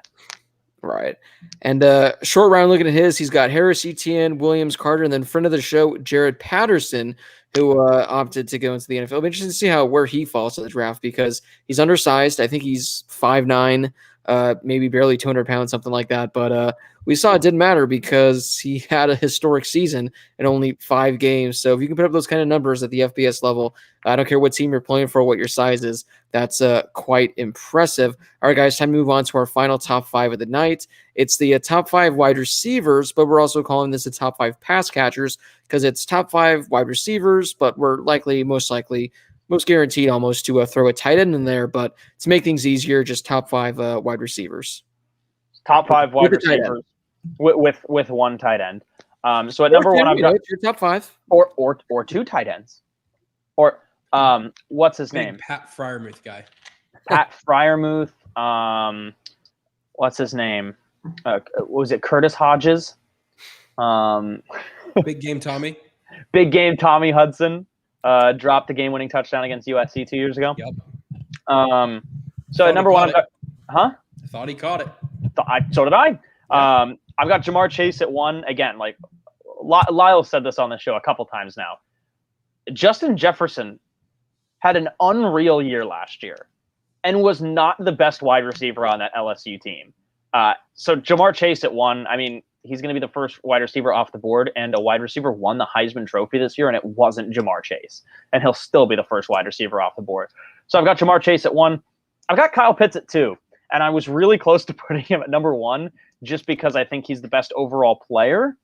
[SPEAKER 5] Right. And short round looking at he's got Harris, Etienne, Williams, Carter, and then friend of the show, Jared Patterson, who opted to go into the NFL. I'm interested to see where he falls in the draft because he's undersized. I think he's 5'9", maybe barely 200 pounds, something like that. But we saw it didn't matter because he had a historic season in only 5 games. So if you can put up those kind of numbers at the FBS level, I don't care what team you're playing for, what your size is, that's quite impressive. All right, guys, time to move on to our final top 5 of the night. It's the top 5 wide receivers, but we're also calling this the top 5 pass catchers because it's top 5 wide receivers, but we're most guaranteed almost to throw a tight end in there. But to make things easier, just top 5 wide receivers.
[SPEAKER 6] Top 5 wide receivers with 1 tight end. So at number 1, I've got
[SPEAKER 5] your top 5
[SPEAKER 6] or 2 tight ends. Or what's his name?
[SPEAKER 8] Pat Fryermuth guy.
[SPEAKER 6] Pat Fryermuth. What's his name? Was it Curtis Hodges?
[SPEAKER 8] Big game Tommy.
[SPEAKER 6] Big game Tommy Hudson. Dropped the game-winning touchdown against USC 2 years ago.
[SPEAKER 8] Yep.
[SPEAKER 6] So at number 1,
[SPEAKER 8] I thought he caught it.
[SPEAKER 6] So did I. I've got Jamar Chase at 1. Again, like Lyle said this on the show a couple times now. Justin Jefferson had an unreal year last year and was not the best wide receiver on that LSU team. So Jamar Chase at 1, I mean, he's going to be the first wide receiver off the board, and a wide receiver won the Heisman Trophy this year, and it wasn't Jamar Chase. And he'll still be the first wide receiver off the board. So I've got Jamar Chase at 1. I've got Kyle Pitts at 2, and I was really close to putting him at number 1 just because I think he's the best overall player.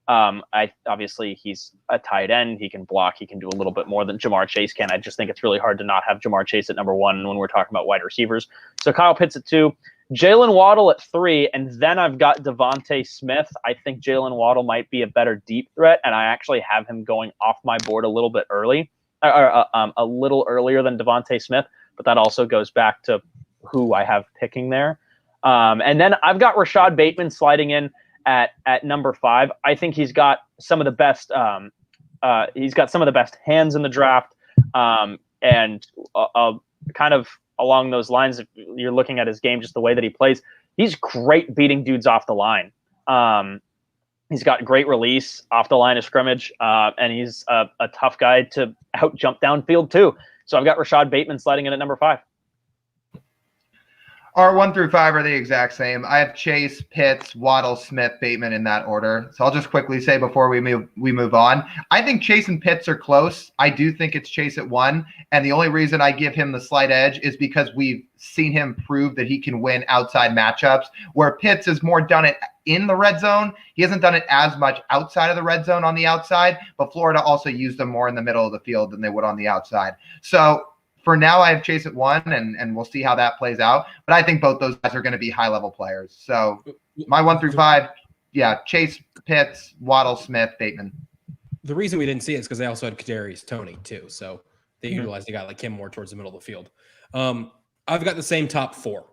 [SPEAKER 6] Obviously he's a tight end. He can block. He can do a little bit more than Jamar Chase can. I just think it's really hard to not have Jamar Chase at number 1 when we're talking about wide receivers. So Kyle Pitts at 2, Jalen Waddle at 3, and then I've got Devontae Smith. I think Jalen Waddle might be a better deep threat, and I actually have him going off my board a little bit early, a little earlier than Devontae Smith, but that also goes back to who I have picking there. And then I've got Rashad Bateman sliding in at number 5. I think he's got some of the best. He's got some of the best hands in the draft, and kind of along those lines. If you're looking at his game, just the way that he plays, he's great beating dudes off the line. He's got great release off the line of scrimmage, and he's a tough guy to out jump downfield too. So I've got Rashad Bateman sliding in at number 5.
[SPEAKER 7] Our 1 through 5 are the exact same. I have Chase, Pitts, Waddle, Smith, Bateman in that order. So I'll just quickly say before we move on, I think Chase and Pitts are close. I do think it's Chase at 1, and the only reason I give him the slight edge is because we've seen him prove that he can win outside matchups, where Pitts has more done it in the red zone. He hasn't done it as much outside of the red zone on the outside, but Florida also used them more in the middle of the field than they would on the outside. So for now, I have Chase at 1, and we'll see how that plays out. But I think both those guys are going to be high-level players. So my 1 through 5, yeah, Chase, Pitts, Waddle, Smith, Bateman.
[SPEAKER 8] The reason we didn't see it is because they also had Kadarius Toney too, so they utilized a guy like him more towards the middle of the field. I've got the same top 4.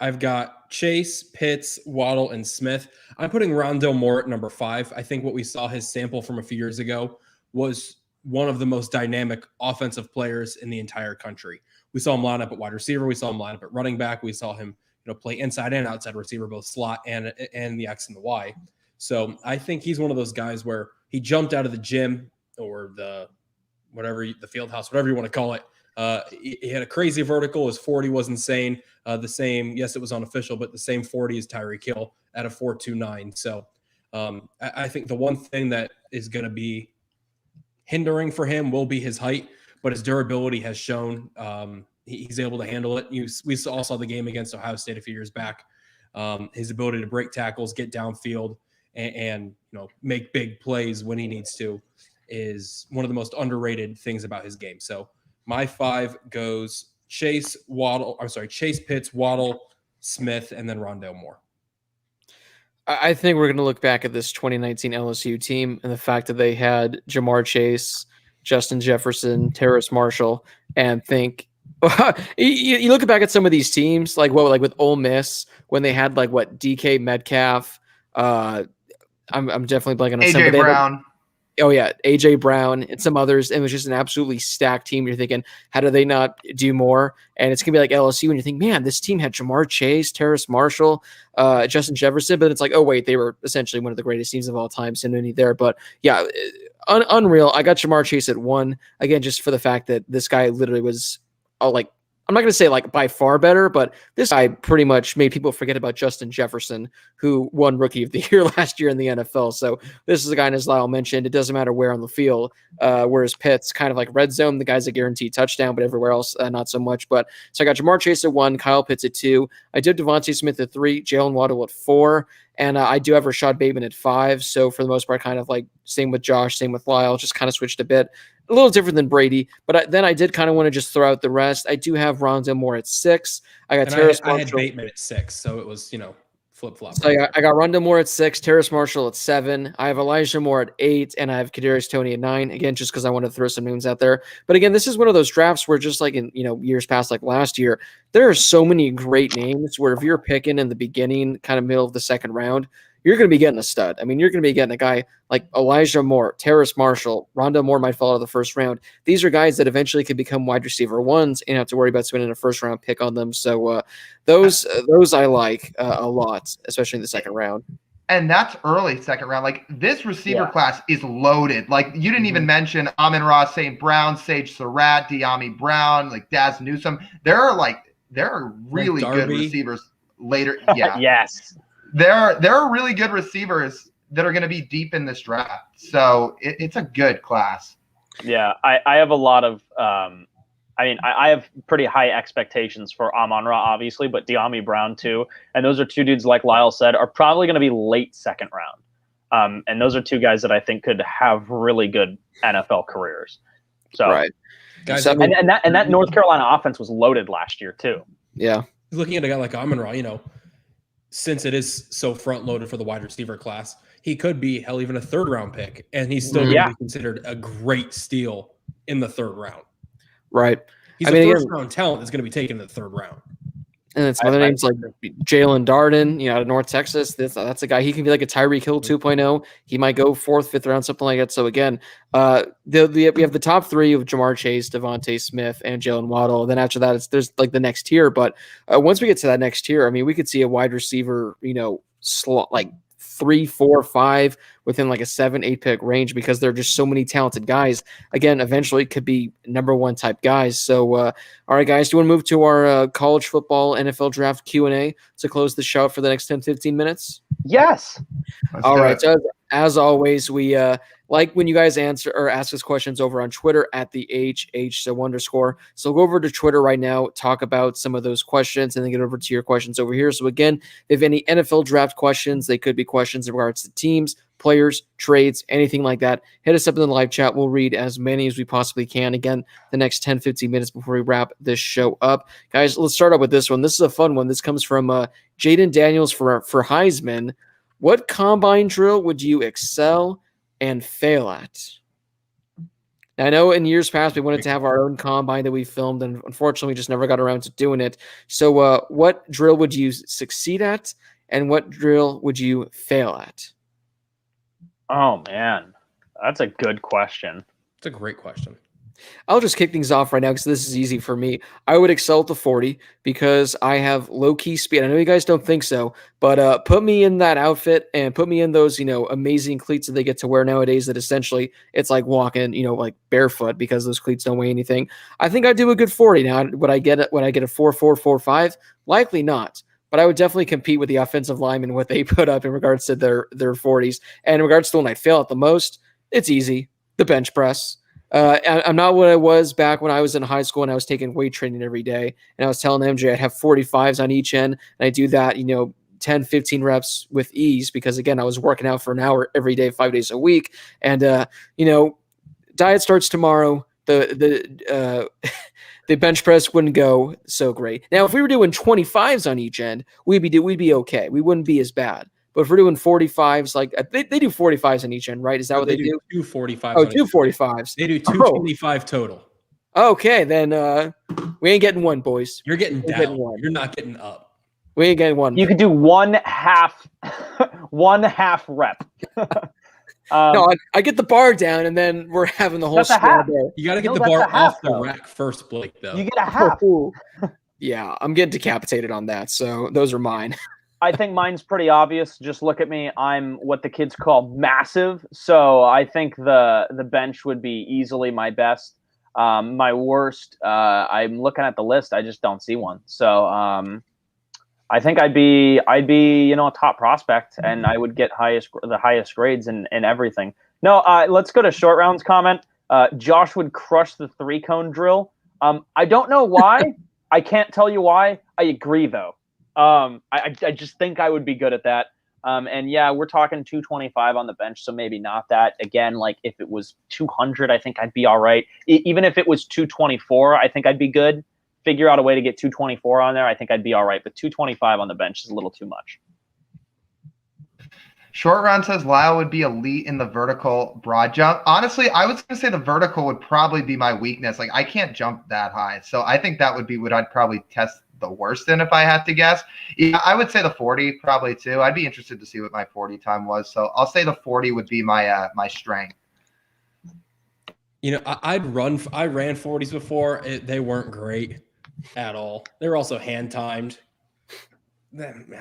[SPEAKER 8] I've got Chase, Pitts, Waddle, and Smith. I'm putting Rondale Moore at number 5. I think what we saw his sample from a few years ago was one of the most dynamic offensive players in the entire country. We saw him line up at wide receiver. We saw him line up at running back. We saw him, play inside and outside receiver, both slot and the X and the Y. So I think he's one of those guys where he jumped out of the gym or the field house, whatever you want to call it. He had a crazy vertical. His 40 was insane. The same, yes, it was unofficial, but the same 40 as Tyreek Hill at a 4.29. So I think the one thing that is going to be hindering for him will be his height, but his durability has shown he's able to handle it. We all saw the game against Ohio State a few years back. His ability to break tackles, get downfield, and make big plays when he needs to is one of the most underrated things about his game. So my 5 goes Chase, Pitts, Waddle, Smith, and then Rondale Moore.
[SPEAKER 5] I think we're going to look back at this 2019 LSU team and the fact that they had Jamar Chase, Justin Jefferson, Terrace Marshall, and think you look back at some of these teams like with Ole Miss when they had DK Metcalf. I'm definitely blanking on
[SPEAKER 7] AJ Brown.
[SPEAKER 5] AJ Brown and some others. It was just an absolutely stacked team. You're thinking, how do they not do more? And it's gonna be like LSU, and you think, man, this team had Jamar Chase, Terrace Marshall, Justin Jefferson, but it's like, oh wait, they were essentially one of the greatest teams of all time. So no need there. But yeah, unreal. I got Jamar Chase at 1 again, just for the fact that this guy literally was I'm not going to say by far better, but this guy pretty much made people forget about Justin Jefferson, who won Rookie of the Year last year in the NFL. So this is a guy, as Lyle mentioned, it doesn't matter where on the field, whereas Pitts kind of like red zone, the guy's a guaranteed touchdown, but everywhere else, not so much. But so I got Jamar Chase at 1, Kyle Pitts at 2. I did Devontae Smith at 3, Jalen Waddle at 4, and I do have Rashad Bateman at 5. So for the most part, kind of same with Josh, same with Lyle, just kind of switched a bit. A little different than Brady, but then I did kind of want to just throw out the rest. I do have Rondale Moore at 6. I got Terrace Marshall.
[SPEAKER 8] I had Bateman at 6, so it was flip-flop.
[SPEAKER 5] So I got Rondale Moore at 6, Terrace Marshall at 7. I have Elijah Moore at 8, and I have Kadarius Toney at 9. Again, just because I wanted to throw some names out there. But again, this is one of those drafts where just like in years past, like last year, there are so many great names where if you're picking in the beginning, kind of middle of the second round, you're going to be getting a stud. I mean, you're going to be getting a guy like Elijah Moore, Terrace Marshall, Rondale Moore might fall out of the first round. These are guys that eventually could become wide receiver 1s and have to worry about spending a first round pick on them. So those I like a lot, especially in the second round.
[SPEAKER 7] And that's early second round. Like this receiver class is loaded. Like you didn't even mention Amon-Ra St. Brown, Sage Surratt, De'Ami Brown, like Daz Newsome. There are really good receivers later. Yeah.
[SPEAKER 6] Yes.
[SPEAKER 7] There are really good receivers that are going to be deep in this draft. So it's a good class.
[SPEAKER 6] Yeah, I have a lot of I have pretty high expectations for Amon-Ra, obviously, but De'Ami Brown too. And those are two dudes, like Lyle said, are probably going to be late second round. And those are two guys that I think could have really good NFL careers. So,
[SPEAKER 5] right.
[SPEAKER 8] Guys,
[SPEAKER 6] and that North Carolina offense was loaded last year too.
[SPEAKER 5] Yeah.
[SPEAKER 8] Looking at a guy like Amon-Ra, since it is so front loaded for the wide receiver class, he could be even a third round pick, and he's still going to be considered a great steal in the third round.
[SPEAKER 5] Right.
[SPEAKER 8] He's a first round talent that's going to be taken in the third round.
[SPEAKER 5] And it's other names like Jalen Darden, out of North Texas. That's a guy. He can be like a Tyreek Hill 2.0. He might go 4th, 5th round, something like that. So again, we have the top 3 of Jamar Chase, Devontae Smith, and Jalen Waddle. And then after that, there's like the next tier. But once we get to that next tier, I mean, we could see a wide receiver, slot like 3, 4, 5 within like a 7, 8 pick range because there are just so many talented guys. Again, eventually could be number one type guys. So, all right, guys, do you want to move to our college football NFL draft Q&A to close the show for the next 10, 15 minutes?
[SPEAKER 6] Yes.
[SPEAKER 5] All right. So as always, we like when you guys answer or ask us questions over on Twitter at the _. So go over to Twitter right now, talk about some of those questions, and then get over to your questions over here. So again, if you have any NFL draft questions, they could be questions in regards to teams, players, trades, anything like that. Hit us up in the live chat. We'll read as many as we possibly can. Again, the next 10, 15 minutes before we wrap this show up. Guys, let's start up with this one. This is a fun one. This comes from Jaden Daniels for Heisman. What combine drill would you excel and fail at? Now, I know in years past we wanted to have our own combine that we filmed, and unfortunately we just never got around to doing it. So what drill would you succeed at, and what drill would you fail at?
[SPEAKER 6] Oh, man. That's a good question.
[SPEAKER 8] It's a great question.
[SPEAKER 5] I'll just kick things off right now because this is easy for me. I would excel at the 40 because I have low-key speed. I know you guys don't think so, but put me in that outfit and put me in those, amazing cleats that they get to wear nowadays that essentially it's like walking, like barefoot because those cleats don't weigh anything. I think I'd do a good 40. Now, would I get a 4.4, 4.5? Likely not. But I would definitely compete with the offensive linemen, what they put up in regards to their 40s. And in regards to when I fail at the most, it's easy. The bench press. I'm not what I was back when I was in high school and I was taking weight training every day. And I was telling MJ I'd have 45s on each end. And I do that, 10, 15 reps with ease because, again, I was working out for an hour every day, 5 days a week. And, diet starts tomorrow. The bench press wouldn't go so great. Now, if we were doing 25s on each end, we'd be okay. We wouldn't be as bad. But if we're doing 45s, like they do 45s on each end, right? Is that what they do?
[SPEAKER 8] Two 45s.
[SPEAKER 5] Oh, two 45s.
[SPEAKER 8] They do 225 total.
[SPEAKER 5] Okay, then we ain't getting one, boys.
[SPEAKER 8] You're getting down. You're not getting up.
[SPEAKER 5] We ain't getting one.
[SPEAKER 6] You could do one half rep.
[SPEAKER 5] No, I get the bar down, and then we're having the whole squad there.
[SPEAKER 8] You got to get the bar off the rack first, Blake, though.
[SPEAKER 6] You get a half.
[SPEAKER 5] Yeah, I'm getting decapitated on that, so those are mine.
[SPEAKER 6] I think mine's pretty obvious. Just look at me. I'm what the kids call massive. So I think the bench would be easily my best. My worst, I'm looking at the list. I just don't see one. So I think I'd be a top prospect, and I would get the highest grades and everything. No, let's go to short rounds comment. Josh would crush the 3-cone drill. I don't know why. I can't tell you why. I agree though. I just think I would be good at that. And yeah, we're talking 225 on the bench, so maybe not that. Again, like if it was 200, I think I'd be all right. Even if it was 224, I think I'd be good. Figure out a way to get 224 on there, I think I'd be all right. But 225 on the bench is a little too much.
[SPEAKER 7] Short Round says Lyle would be elite in the vertical broad jump. Honestly, I was going to say the vertical would probably be my weakness. Like I can't jump that high. So I think that would be what I'd probably test the worst in if I had to guess. Yeah, I would say the 40 probably too. I'd be interested to see what my 40 time was. So I'll say the 40 would be my my strength.
[SPEAKER 8] I ran 40s before. They weren't great at all. They were also hand timed.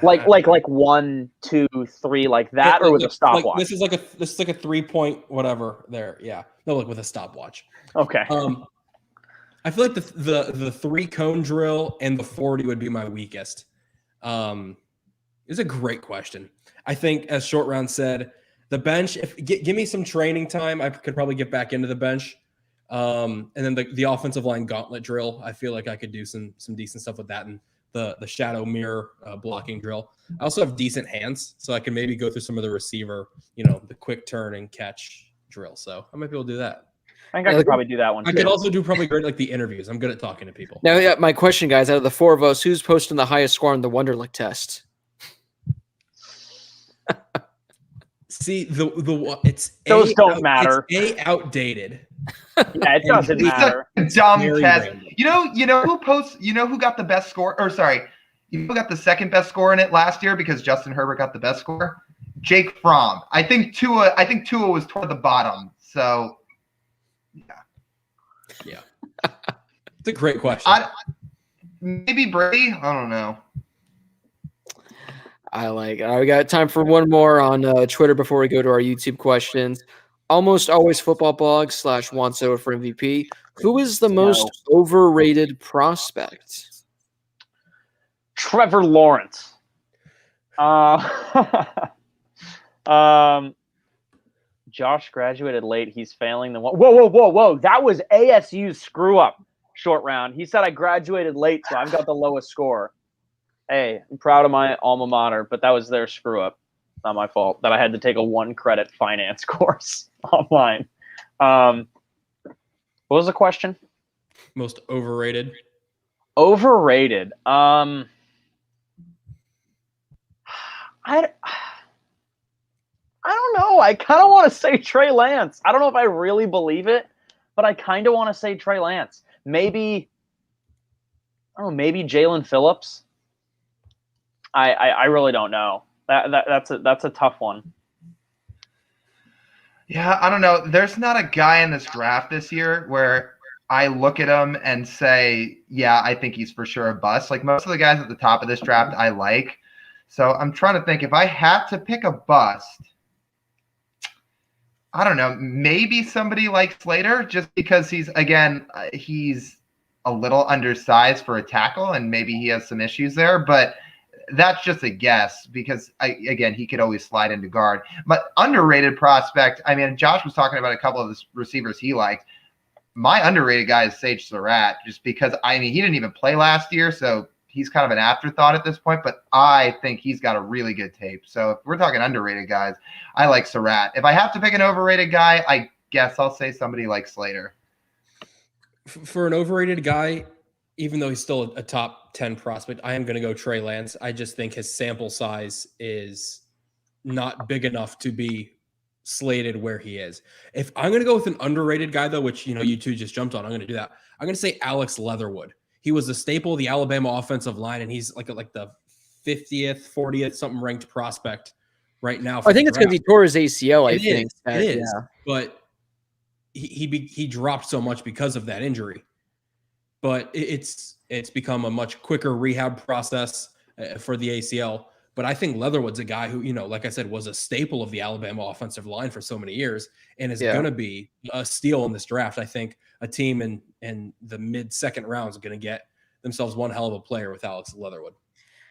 [SPEAKER 6] Like 1, 2, 3, like that, or with a stopwatch.
[SPEAKER 8] This is like a 3-point whatever there. Yeah, no, like with a stopwatch.
[SPEAKER 6] Okay.
[SPEAKER 8] I feel like the 3-cone drill and the 40 would be my weakest. It's a great question. I think, as Short Round said, the bench. Give me some training time, I could probably get back into the bench. And then the offensive line gauntlet drill. I feel like I could do some decent stuff with that, and the shadow mirror blocking drill. I also have decent hands, so I can maybe go through some of the receiver, the quick turn and catch drill. So I might be able to do that.
[SPEAKER 6] I think I could probably do that one too.
[SPEAKER 8] I could also do probably great like the interviews. I'm good at talking to people.
[SPEAKER 5] Now, yeah, my question, guys, out of the four of us, who's posting the highest score on the Wonderlic test?
[SPEAKER 8] See, it's
[SPEAKER 6] those don't matter.
[SPEAKER 8] It's outdated.
[SPEAKER 6] Yeah, it doesn't matter.
[SPEAKER 7] It's a dumb
[SPEAKER 8] Very
[SPEAKER 7] test.
[SPEAKER 8] random.
[SPEAKER 7] You know who posts? You know who got the best score? Or sorry, you know who got the second best score in it last year because Justin Herbert got the best score? Jake Fromm. I think Tua was toward the bottom. So.
[SPEAKER 8] Yeah. It's a great question.
[SPEAKER 7] Maybe Brady. I don't know.
[SPEAKER 5] I like it. All right, we got time for one more on Twitter before we go to our YouTube questions. Almost always football blog / wants over for MVP. Who is the most overrated prospect?
[SPEAKER 6] Trevor Lawrence. Josh graduated late. He's failing the one. Whoa. That was ASU's screw up short round. He said I graduated late, so I've got the lowest score. Hey, I'm proud of my alma mater, but that was their screw up. Not my fault that I had to take a 1-credit finance course online. What was the question?
[SPEAKER 8] Most overrated.
[SPEAKER 6] Overrated. I don't know. I kind of want to say Trey Lance. I don't know if I really believe it, but I kind of want to say Trey Lance. Maybe, I don't know, maybe Jalen Phillips. I really don't know. That's a tough one.
[SPEAKER 7] Yeah, I don't know. There's not a guy in this draft this year where I look at him and say, yeah, I think he's for sure a bust. Like most of the guys at the top of this draft, I like. So I'm trying to think if I had to pick a bust, I don't know, maybe somebody like Slater, just because he's a little undersized for a tackle and maybe he has some issues there, but that's just a guess because he could always slide into guard. But underrated prospect, I mean, Josh was talking about a couple of the receivers he liked. My underrated guy is Sage Surratt, just because, I mean, he didn't even play last year, so he's kind of an afterthought at this point, but I think he's got a really good tape. So if we're talking underrated guys, I like Surratt. If I have to pick an overrated guy, I guess I'll say somebody like Slater.
[SPEAKER 8] For an overrated guy, even though he's still a top 10 prospect, I am going to go Trey Lance. I just think his sample size is not big enough to be slated where he is. If I'm going to go with an underrated guy, though, which, you two just jumped on, I'm going to do that. I'm going to say Alex Leatherwood. He was a staple of the Alabama offensive line, and he's like the 50th, 40th, something ranked prospect right now.
[SPEAKER 5] I think it's because he tore his ACL, I think.
[SPEAKER 8] It is. Yeah. But he dropped so much because of that injury. But it's become a much quicker rehab process for the ACL. But I think Leatherwood's a guy who, like I said, was a staple of the Alabama offensive line for so many years and is going to be a steal in this draft. I think a team in the mid-second round is going to get themselves one hell of a player with Alex Leatherwood.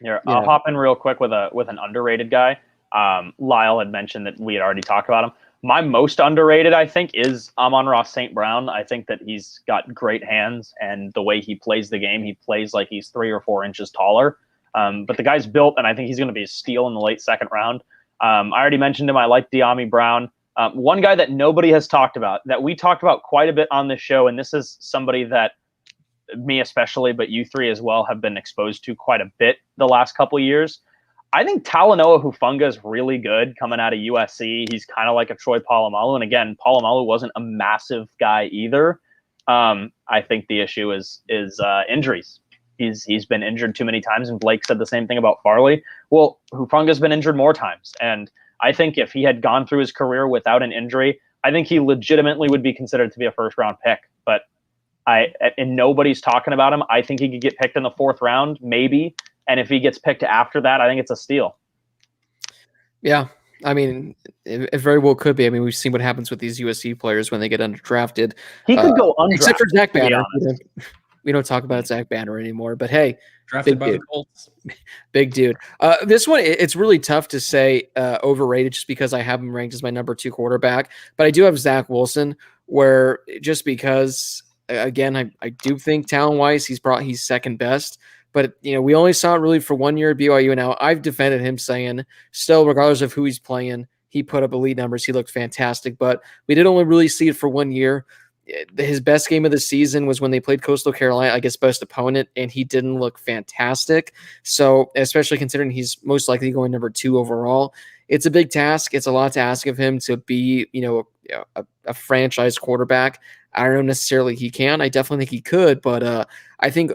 [SPEAKER 6] Yeah, I'll hop in real quick with an underrated guy. Lyle had mentioned that we had already talked about him. My most underrated, I think, is Amon-Ra St. Brown. I think that he's got great hands, and the way he plays the game, he plays like he's 3 or 4 inches taller. But the guy's built, and I think he's going to be a steal in the late second round. I already mentioned him. I like De'Ami Brown. One guy that nobody has talked about, that we talked about quite a bit on this show, and this is somebody that me especially, but you three as well, have been exposed to quite a bit the last couple of years. I think Talanoa Hufanga is really good coming out of USC. He's kind of like a Troy Polamalu. And again, Polamalu wasn't a massive guy either. I think the issue is injuries. He's been injured too many times, and Blake said the same thing about Farley. Well, Hufanga's been injured more times, and I think if he had gone through his career without an injury, I think he legitimately would be considered to be a first-round pick. But and nobody's talking about him. I think he could get picked in the 4th round, maybe. And if he gets picked after that, I think it's a steal.
[SPEAKER 5] Yeah, I mean, it very well could be. I mean, we've seen what happens with these USC players when they get undrafted.
[SPEAKER 6] He could go undrafted.
[SPEAKER 5] Except for Zach Banner. We don't talk about Zach Banner anymore, but hey.
[SPEAKER 8] Drafted by the Colts.
[SPEAKER 5] Big dude. This one, it's really tough to say overrated just because I have him ranked as my number 2 quarterback. But I do have Zach Wilson, where just because, again, I do think talent-wise he's second best. But, we only saw it really for 1 year at BYU. And now I've defended him saying, still, regardless of who he's playing, he put up elite numbers. He looked fantastic. But we did only really see it for 1 year. His best game of the season was when they played Coastal Carolina, I guess, best opponent, and he didn't look fantastic. So, especially considering he's most likely going number 2 overall, it's a big task. It's a lot to ask of him to be, a franchise quarterback. I don't know necessarily he can. I definitely think he could, but I think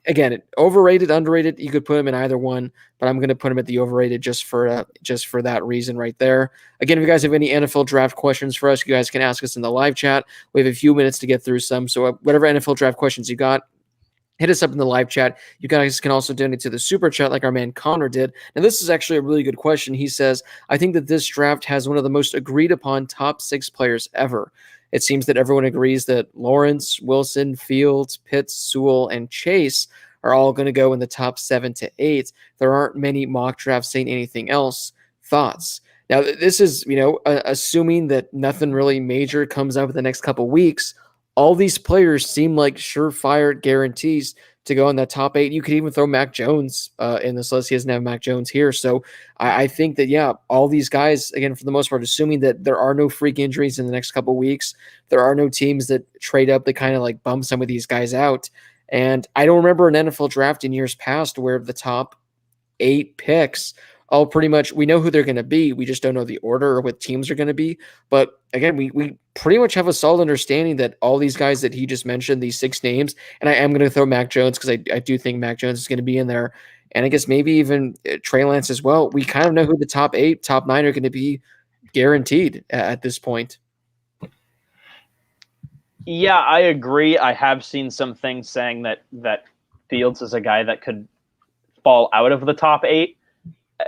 [SPEAKER 5] again, overrated, underrated, you could put him in either one, but I'm going to put him at the overrated just for that reason right there. Again, if you guys have any NFL draft questions for us, you guys can ask us in the live chat. We have a few minutes to get through some, so whatever NFL draft questions you got, hit us up in the live chat. You guys can also donate to the super chat like our man Connor did. Now, this is actually a really good question. He says, I think that this draft has one of the most agreed upon top 6 players ever. It seems that everyone agrees that Lawrence, Wilson, Fields, Pitts, Sewell, and Chase are all going to go in the top 7 to 8. There aren't many mock drafts saying anything else. Thoughts? Now, this is, assuming that nothing really major comes up in the next couple weeks. All these players seem like surefire guarantees to go in that top 8. You could even throw Mac Jones in this list. He doesn't have Mac Jones here. So I think that, all these guys, again, for the most part, assuming that there are no freak injuries in the next couple weeks, there are no teams that trade up that kind of like bum some of these guys out. And I don't remember an NFL draft in years past where the top 8 picks all pretty much, we know who they're going to be. We just don't know the order or what teams are going to be. But again, we pretty much have a solid understanding that all these guys that he just mentioned, these 6 names, and I am going to throw Mac Jones because I do think Mac Jones is going to be in there. And I guess maybe even Trey Lance as well. We kind of know who the top 8, top 9 are going to be guaranteed at this point.
[SPEAKER 6] Yeah, I agree. I have seen some things saying that Fields is a guy that could fall out of the top 8.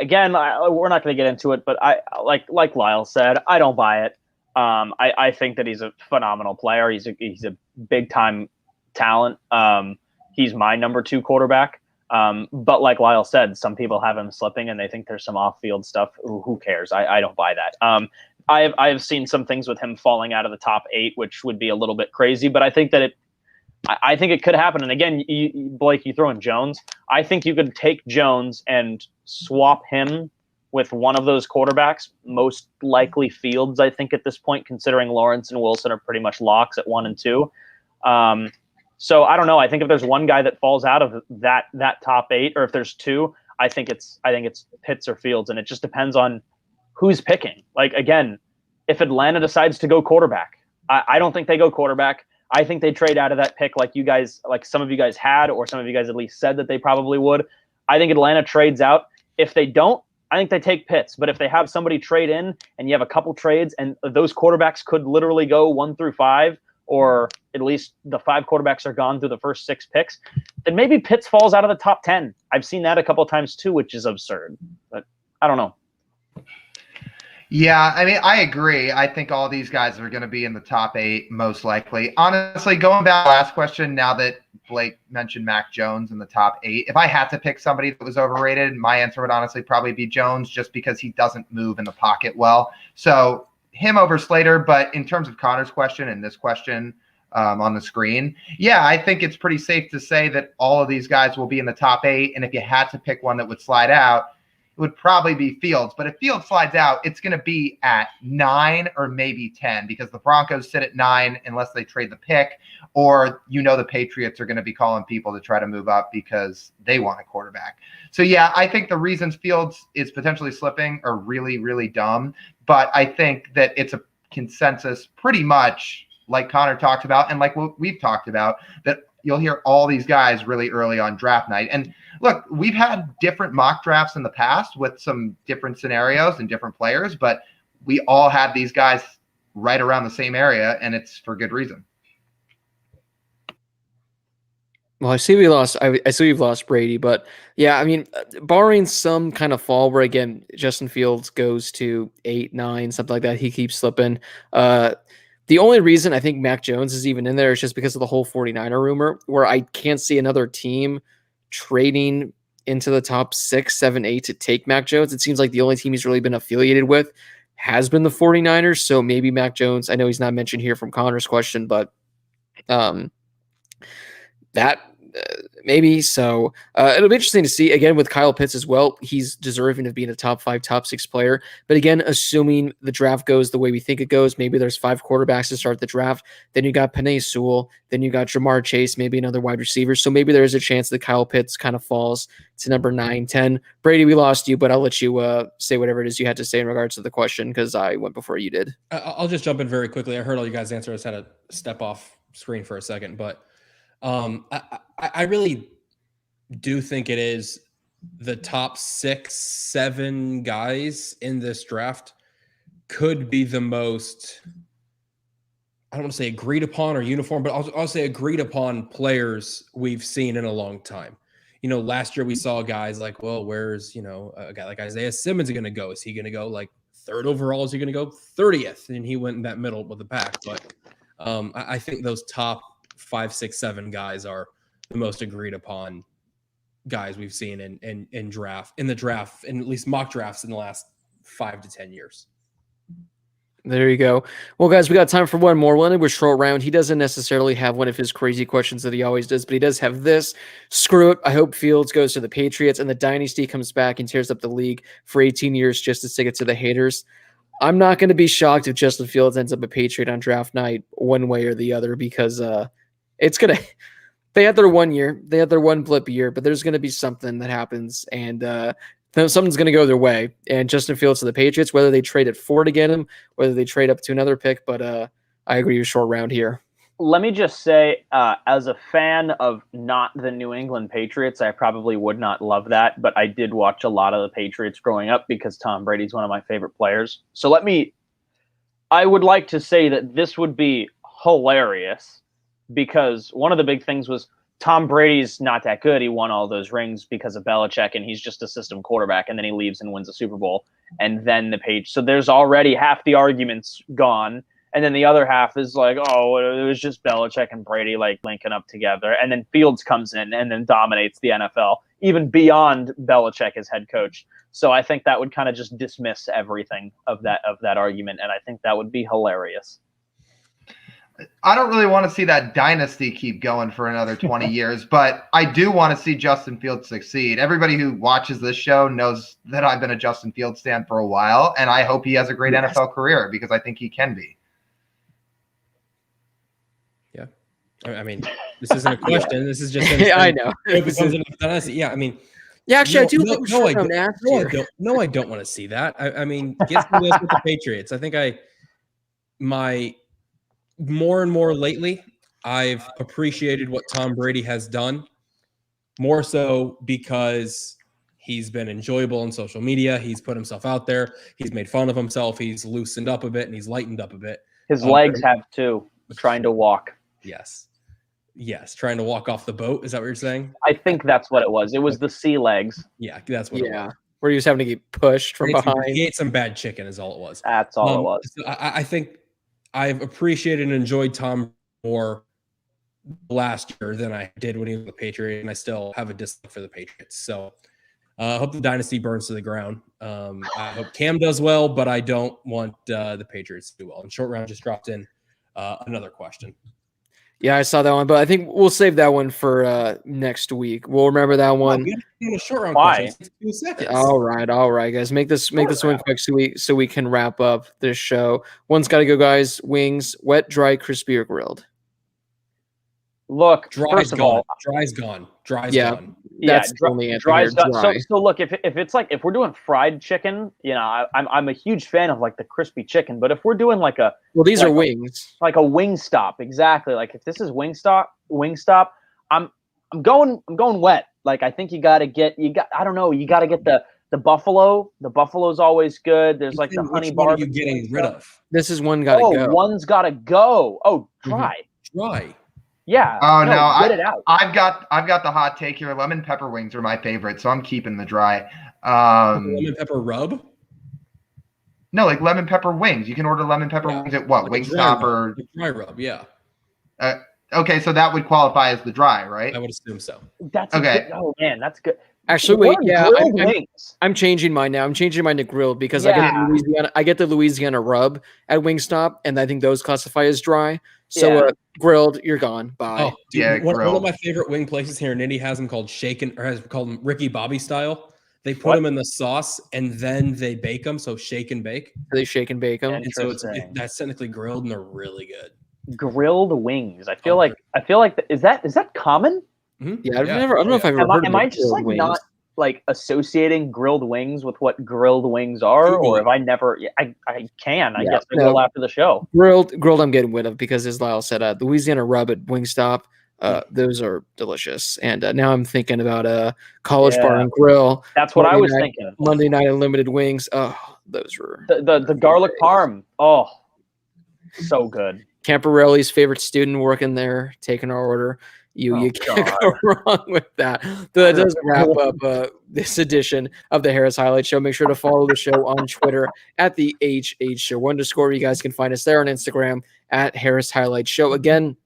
[SPEAKER 6] Again, we're not going to get into it, but I like Lyle said, I don't buy it. I think that he's a phenomenal player. He's a big time talent. He's my number 2 quarterback. But like Lyle said, some people have him slipping and they think there's some off field stuff. Who cares? I don't buy that. I have seen some things with him falling out of the top 8, which would be a little bit crazy, but I think that I think it could happen. And again, Blake, you throw in Jones. I think you could take Jones and swap him with one of those quarterbacks, most likely Fields, I think, at this point, considering Lawrence and Wilson are pretty much locks at 1 and 2. So I don't know. I think if there's one guy that falls out of that top 8, or if there's 2, I think it's Pitts or Fields, and it just depends on who's picking. Like, again, if Atlanta decides to go quarterback, I don't think they go quarterback. I think they trade out of that pick like some of you guys had, or some of you guys at least said that they probably would. I think Atlanta trades out. If they don't, I think they take Pitts. But if they have somebody trade in and you have a couple trades and those quarterbacks could literally go 1 through 5, or at least the 5 quarterbacks are gone through the first 6 picks, then maybe Pitts falls out of the top 10. I've seen that a couple times too, which is absurd. But I don't know.
[SPEAKER 7] Yeah, I mean, I agree. I think all these guys are going to be in the top 8, most likely. Honestly, going back to the last question, now that Blake mentioned Mac Jones in the top 8, if I had to pick somebody that was overrated, my answer would honestly probably be Jones, just because he doesn't move in the pocket well. So him over Slater. But in terms of Connor's question and this question on the screen, yeah, I think it's pretty safe to say that all of these guys will be in the top 8. And if you had to pick one that would slide out, it would probably be Fields. But if Fields slides out, it's going to be at 9 or maybe 10, because the Broncos sit at 9 unless they trade the pick, or the Patriots are going to be calling people to try to move up because they want a quarterback. So, yeah, I think the reasons Fields is potentially slipping are really, really dumb. But I think that it's a consensus pretty much like Connor talked about and like what we've talked about, that you'll hear all these guys really early on draft night. And look, we've had different mock drafts in the past with some different scenarios and different players, but we all had these guys right around the same area, and it's for good reason.
[SPEAKER 5] Well, I see we've lost Brady, but yeah, I mean, barring some kind of fall where, again, Justin Fields goes to 8, 9, something like that, he keeps slipping. The only reason I think Mac Jones is even in there is just because of the whole 49er rumor, where I can't see another team trading into the top 6, 7, 8 to take Mac Jones. It seems like the only team he's really been affiliated with has been the 49ers. So maybe Mac Jones, I know he's not mentioned here from Connor's question, but that maybe. So it'll be interesting to see, again, with Kyle Pitts as well. He's deserving of being a top 5, top 6 player. But again, assuming the draft goes the way we think it goes, maybe there's 5 quarterbacks to start the draft. Then you got Penei Sewell. Then you got Jamar Chase, maybe another wide receiver. So maybe there's a chance that Kyle Pitts kind of falls to number 9, 10. Brady, we lost you, but I'll let you say whatever it is you had to say in regards to the question, because I went before you did.
[SPEAKER 8] I'll just jump in very quickly. I heard all you guys answer. I just had to step off screen for a second, but I really do think it is the top 6, 7 guys in this draft could be the most, I don't want to say agreed upon or uniform, but I'll say agreed upon players we've seen in a long time. Last year we saw guys like, well, where's, a guy like Isaiah Simmons going to go? Is he going to go like 3rd overall? Is he going to go 30th? And he went in that middle with the pack. But I think those top 5, 6, 7 guys are the most agreed upon guys we've seen in the draft, and at least mock drafts in the last 5 to 10 years.
[SPEAKER 5] There you go. Well, guys, we got time for one more. We'll end with short round. He doesn't necessarily have one of his crazy questions that he always does, but he does have this. Screw it. I hope Fields goes to the Patriots and the dynasty comes back and tears up the league for 18 years just to stick it to the haters. I'm not going to be shocked if Justin Fields ends up a Patriot on draft night one way or the other, because it's going to – they had their 1 year. They had their one blip year, but there's going to be something that happens, and something's going to go their way. And Justin Fields to the Patriots, whether they trade at 4 to get him, whether they trade up to another pick, but I agree with short round here.
[SPEAKER 6] Let me just say, as a fan of not the New England Patriots, I probably would not love that, but I did watch a lot of the Patriots growing up because Tom Brady's one of my favorite players. So I would like to say that this would be hilarious, because one of the big things was Tom Brady's not that good. He won all those rings because of Belichick, and he's just a system quarterback, and then he leaves and wins a Super Bowl. And then so there's already half the arguments gone. And then the other half is like, oh, it was just Belichick and Brady like linking up together. And then Fields comes in and then dominates the NFL, even beyond Belichick as head coach. So I think that would kind of just dismiss everything of that argument. And I think that would be hilarious.
[SPEAKER 7] I don't really want to see that dynasty keep going for another 20 years, but I do want to see Justin Fields succeed. Everybody who watches this show knows that I've been a Justin Fields fan for a while, and I hope he has a great NFL career, because I think he can be.
[SPEAKER 8] Yeah. I mean, this isn't a question. This is just
[SPEAKER 5] I know.
[SPEAKER 8] Yeah, I mean,
[SPEAKER 5] yeah, actually, I do.
[SPEAKER 8] No, I don't want to see that. I mean, get some of this with the Patriots. I think more and more lately, I've appreciated what Tom Brady has done, more so because he's been enjoyable on social media. He's put himself out there. He's made fun of himself. He's loosened up a bit, and he's lightened up a bit.
[SPEAKER 6] His legs have too, trying to walk.
[SPEAKER 8] Yes, trying to walk off the boat. Is that what you're saying?
[SPEAKER 6] I think that's what it was. It was the sea legs.
[SPEAKER 8] Yeah, that's what it was.
[SPEAKER 5] Where he was having to get pushed from behind.
[SPEAKER 8] He ate some bad chicken is all it was.
[SPEAKER 6] That's all it was.
[SPEAKER 8] So I think I've appreciated and enjoyed Tom more last year than I did when he was with the Patriots, and I still have a dislike for the Patriots. So I hope the dynasty burns to the ground. I hope Cam does well, but I don't want the Patriots to do well. And short round just dropped in another question.
[SPEAKER 5] Yeah, I saw that one, but I think we'll save that one for next week. We'll remember that one.
[SPEAKER 8] A short round question. 2 seconds.
[SPEAKER 5] All right, guys. Make this one quick so we can wrap up this show. One's got to go, guys. Wings, wet, dry, crispy, or grilled?
[SPEAKER 6] Look,
[SPEAKER 8] dry's gone. Dry's gone.
[SPEAKER 5] That's the only answer here. Dry.
[SPEAKER 6] So look, if it's like, if we're doing fried chicken, I'm a huge fan of like the crispy chicken. But if we're doing
[SPEAKER 5] these are wings,
[SPEAKER 6] like a Wingstop, exactly. Like if this is Wingstop, I'm going wet. Like I think you got to get you got to get the buffalo. The buffalo's always good. There's like the honey bar.
[SPEAKER 8] What are you getting rid of?
[SPEAKER 5] This is one got to go.
[SPEAKER 6] One's got to go. Oh, dry.
[SPEAKER 8] Dry.
[SPEAKER 6] Yeah.
[SPEAKER 7] Oh no,
[SPEAKER 6] get it out.
[SPEAKER 7] I've got the hot take here. Lemon pepper wings are my favorite, so I'm keeping the dry.
[SPEAKER 8] Lemon pepper rub?
[SPEAKER 7] No, like lemon pepper wings. You can order lemon pepper wings at what?
[SPEAKER 8] Like
[SPEAKER 7] Wingstop or
[SPEAKER 8] dry rub, yeah.
[SPEAKER 7] Okay, so that would qualify as the dry, right?
[SPEAKER 8] I would assume so.
[SPEAKER 6] That's
[SPEAKER 7] okay.
[SPEAKER 6] Oh man, that's good.
[SPEAKER 5] Actually, wait, yeah,
[SPEAKER 6] I'm
[SPEAKER 5] changing mine now. I'm changing mine to grilled because I get the Louisiana rub at Wingstop, and I think those classify as dry. So grilled, you're gone. Bye.
[SPEAKER 8] Oh, dude, one of my favorite wing places here in Indy has them called has called them Ricky Bobby style. They put them in the sauce and then they bake them. So shake and bake.
[SPEAKER 5] They shake and bake them.
[SPEAKER 8] And so that's technically grilled, and they're really good.
[SPEAKER 6] Grilled wings. I feel like is that common?
[SPEAKER 8] Mm-hmm.
[SPEAKER 5] Yeah, I don't know if I've ever heard of
[SPEAKER 6] Am I just like wings. Not like associating grilled wings with what grilled wings are, or have I never? I guess I will after the show.
[SPEAKER 5] Grilled, I'm getting rid of because, as Lyle said, Louisiana rub at Wingstop. Those are delicious, and now I'm thinking about College Bar and Grill.
[SPEAKER 6] That's what I was thinking.
[SPEAKER 5] Monday night unlimited wings. Oh, those were
[SPEAKER 6] the garlic parm. Oh, so good.
[SPEAKER 5] Camparelli's favorite student working there, taking our order. You can't go wrong with that. So that does wrap up this edition of the Harris Highlight Show. Make sure to follow the show on Twitter at the HH Show _. You guys can find us there on Instagram at Harris Highlight Show. Again,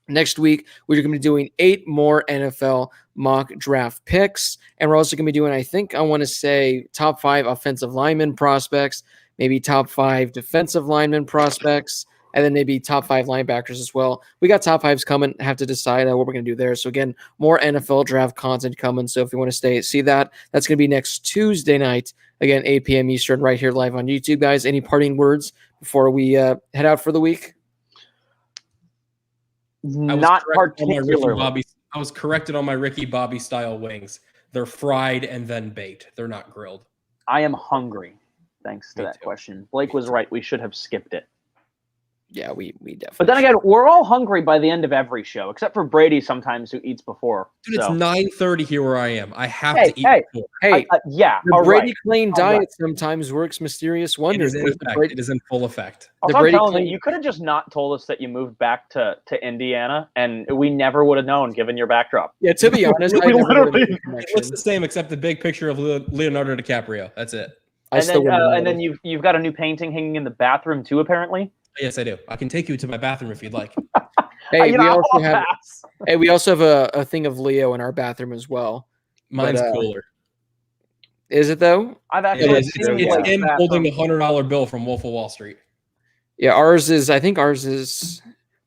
[SPEAKER 5] next week, we're going to be doing 8 more NFL mock draft picks. And we're also going to be doing, I want to say, top 5 offensive lineman prospects, maybe top 5 defensive lineman prospects, and then maybe top 5 linebackers as well. We got top 5s coming. Have to decide what we're going to do there. So again, more NFL draft content coming. So if you want to see that, that's going to be next Tuesday night. Again, 8 p.m. Eastern, right here live on YouTube, guys. Any parting words before we head out for the week?
[SPEAKER 6] Not particularly.
[SPEAKER 8] I was corrected on my Ricky Bobby style wings. They're fried and then baked. They're not grilled.
[SPEAKER 6] I am hungry, thanks to
[SPEAKER 8] Me
[SPEAKER 6] that
[SPEAKER 8] too.
[SPEAKER 6] question. Blake was right. We should have skipped it.
[SPEAKER 5] Yeah, we definitely.
[SPEAKER 6] But then again, we're all hungry by the end of every show, except for Brady sometimes, who eats before.
[SPEAKER 8] Dude, it's
[SPEAKER 6] So-
[SPEAKER 8] 9:30 here where I am. I have
[SPEAKER 6] Hey,
[SPEAKER 8] to eat
[SPEAKER 6] hey.
[SPEAKER 8] before.
[SPEAKER 5] Hey,
[SPEAKER 6] yeah,
[SPEAKER 5] the
[SPEAKER 6] all
[SPEAKER 5] Brady
[SPEAKER 6] right.
[SPEAKER 5] Clean
[SPEAKER 6] All
[SPEAKER 5] diet
[SPEAKER 6] right.
[SPEAKER 5] sometimes works mysterious
[SPEAKER 8] It
[SPEAKER 5] wonders.
[SPEAKER 8] is in
[SPEAKER 5] The
[SPEAKER 8] effect.
[SPEAKER 5] Brady-
[SPEAKER 8] It is in full effect.
[SPEAKER 6] Also,
[SPEAKER 5] The
[SPEAKER 6] I'm
[SPEAKER 5] Brady
[SPEAKER 6] telling
[SPEAKER 5] Clean-
[SPEAKER 6] you could have just not told us that you moved back to Indiana, and we never would have known, given your backdrop.
[SPEAKER 5] Yeah, to be honest,
[SPEAKER 6] We
[SPEAKER 5] I never would've
[SPEAKER 6] literally-
[SPEAKER 5] made the
[SPEAKER 8] It
[SPEAKER 5] connection.
[SPEAKER 8] looks the same except the big picture of Leonardo DiCaprio. That's it.
[SPEAKER 5] I
[SPEAKER 6] And
[SPEAKER 5] still
[SPEAKER 6] then,
[SPEAKER 5] wouldn't
[SPEAKER 6] and
[SPEAKER 5] know.
[SPEAKER 6] then you've got a new painting hanging in the bathroom too, apparently.
[SPEAKER 8] Yes, I do. I can take you to my bathroom if you'd like.
[SPEAKER 5] Hey,
[SPEAKER 6] You
[SPEAKER 5] we
[SPEAKER 6] know,
[SPEAKER 5] also
[SPEAKER 6] I'll
[SPEAKER 5] have
[SPEAKER 6] pass.
[SPEAKER 5] we also have a thing of Leo in our bathroom as well.
[SPEAKER 8] Mine's
[SPEAKER 5] But,
[SPEAKER 8] cooler.
[SPEAKER 5] Is it though?
[SPEAKER 6] I've
[SPEAKER 8] It
[SPEAKER 6] actually
[SPEAKER 8] is.
[SPEAKER 6] seen
[SPEAKER 8] It's
[SPEAKER 6] Blake's
[SPEAKER 8] him
[SPEAKER 6] bathroom.
[SPEAKER 8] holding the $100 bill from Wolf of Wall Street.
[SPEAKER 5] Yeah, ours is. I think ours is.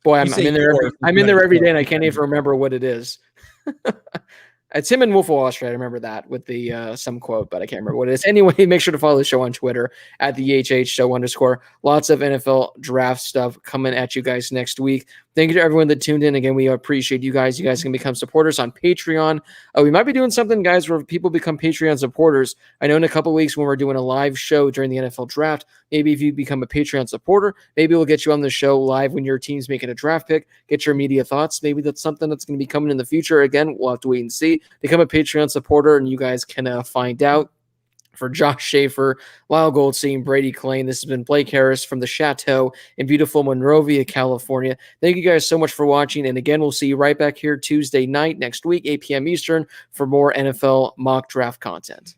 [SPEAKER 5] Boy, I'm
[SPEAKER 8] say
[SPEAKER 5] in there.
[SPEAKER 8] yours,
[SPEAKER 5] I'm in there
[SPEAKER 8] but
[SPEAKER 5] every
[SPEAKER 8] it's
[SPEAKER 5] day, and I
[SPEAKER 8] yours.
[SPEAKER 5] can't even remember what it is. It's him and Wolf of Wall Street. I remember that with the some quote, but I can't remember what it is. Anyway, make sure to follow the show on Twitter at the HH Show _. Lots of NFL draft stuff coming at you guys next week. Thank you to everyone that tuned in. Again, we appreciate you guys. You guys can become supporters on Patreon. We might be doing something, guys, where people become Patreon supporters. I know in a couple of weeks when we're doing a live show during the NFL draft, maybe if you become a Patreon supporter, maybe we'll get you on the show live when your team's making a draft pick, get your immediate thoughts. Maybe that's something that's going to be coming in the future. Again, we'll have to wait and see. Become a Patreon supporter, and you guys can find out. For Josh Schaefer, Lyle Goldstein, Brady Klein, this has been Blake Harris from the Chateau in beautiful Monrovia, California. Thank you guys so much for watching. And again, we'll see you right back here Tuesday night next week, 8 p.m. Eastern, for more NFL mock draft content.